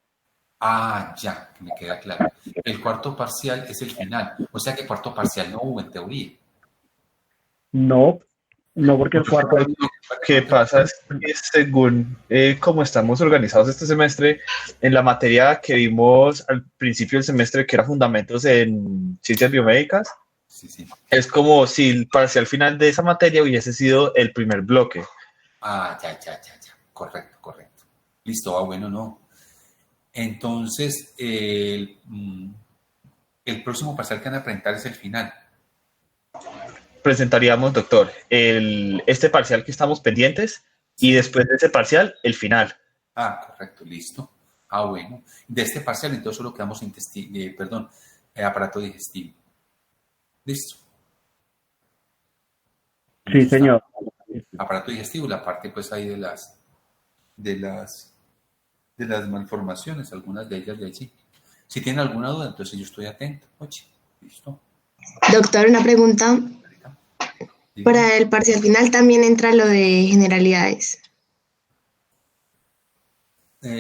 Ah, ya, me queda claro. El cuarto parcial es el final. O sea que cuarto parcial no hubo en teoría. No, porque el cuarto... Lo que pasa es que según cómo estamos organizados este semestre, en la materia que vimos al principio del semestre, que era fundamentos en ciencias biomédicas, Sí. es como si el parcial final de esa materia hubiese sido el primer bloque. Ah, ya. Correcto. Listo, bueno, no. Entonces, el próximo parcial que van a presentar es el final. Presentaríamos, doctor, este parcial que estamos pendientes y después de ese parcial, el final. Ah, correcto, listo. Ah, bueno. De este parcial, entonces, solo quedamos aparato digestivo. Listo. Sí, señor. Aparato digestivo, la parte, pues, ahí de las malformaciones, algunas de ellas de allí. Si tienen alguna duda, entonces yo estoy atento. Oye, listo. Doctor, una pregunta. Para el parcial final también entra lo de generalidades. Lo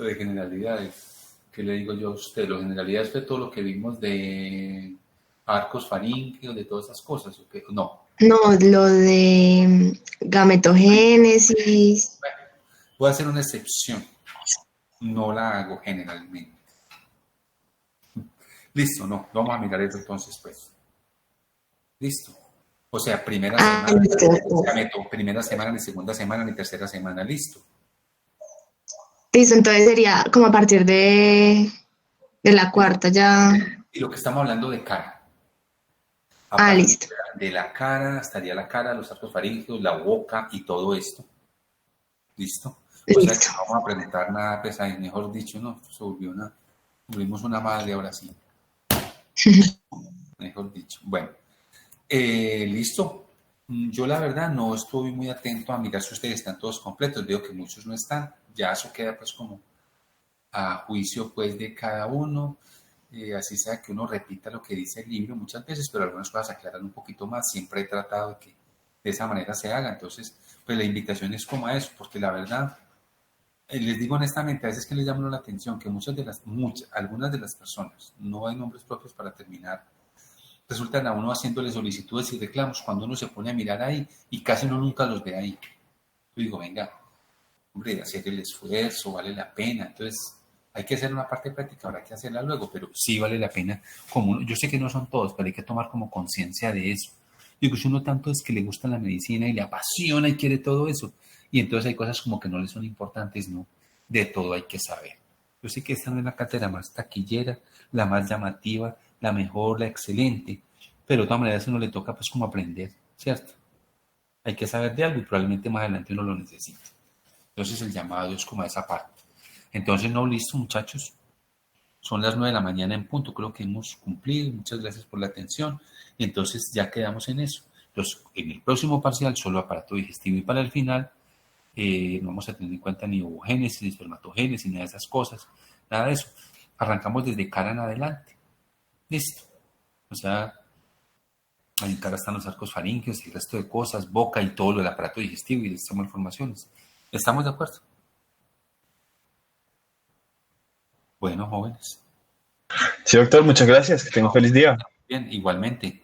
de generalidades. ¿Qué le digo yo a usted? Lo de generalidades fue todo lo que vimos de arcos faríngeos, de todas esas cosas. ¿O qué? No. No, lo de gametogénesis. Bueno, voy a hacer una excepción. No la hago generalmente. Listo, no. Vamos a mirar eso entonces, pues. Listo. O sea, primera semana, primera semana, ni segunda semana, ni tercera semana, listo. Listo, entonces sería como a partir de la cuarta ya. Y lo que estamos hablando de cara. Aparte listo. de la cara, estaría la cara, los arcos faríngeos, la boca y todo esto. ¿Listo? O sea que no vamos a preguntar nada, pues ahí, mejor dicho, no, se volvimos una madre ahora sí. Mejor dicho. Bueno, listo. Yo la verdad no estoy muy atento a mirar si ustedes están todos completos. Veo que muchos no están. Ya eso queda pues como a juicio pues de cada uno. Así sea que uno repita lo que dice el libro muchas veces, pero algunas cosas aclaran un poquito más. Siempre he tratado de que de esa manera se haga. Entonces, pues la invitación es como a eso, porque la verdad, les digo honestamente, a veces que les llama la atención que algunas de las personas, no hay nombres propios para terminar, resultan a uno haciéndole solicitudes y reclamos cuando uno se pone a mirar ahí y casi uno nunca los ve ahí. Yo digo, venga, hombre, hacer el esfuerzo, vale la pena. Entonces, hay que hacer una parte práctica, habrá que hacerla luego, pero sí vale la pena. Yo sé que no son todos, pero hay que tomar como conciencia de eso. Digo, si uno tanto es que le gusta la medicina y le apasiona y quiere todo eso, y entonces hay cosas como que no le son importantes, no, de todo hay que saber. Yo sé que esta no es la cátedra más taquillera, la más llamativa, la mejor, la excelente, pero de todas maneras uno le toca pues como aprender, ¿cierto? Hay que saber de algo y probablemente más adelante uno lo necesite. Entonces el llamado es como a esa parte. Entonces, no, listo, muchachos. Son las 9 de la mañana en punto, creo que hemos cumplido. Muchas gracias por la atención. Y entonces ya quedamos en eso. Entonces, en el próximo parcial, solo aparato digestivo y para el final, no vamos a tener en cuenta ni ovogénesis, ni espermatogénesis, ni nada de esas cosas, nada de eso. Arrancamos desde cara en adelante. Listo. O sea, ahí en cara están los arcos faríngeos y el resto de cosas, boca y todo lo del aparato digestivo y de estas malformaciones. ¿Estamos de acuerdo? Bueno, jóvenes. Sí, doctor, muchas gracias. Que tenga un feliz día. Bien, igualmente.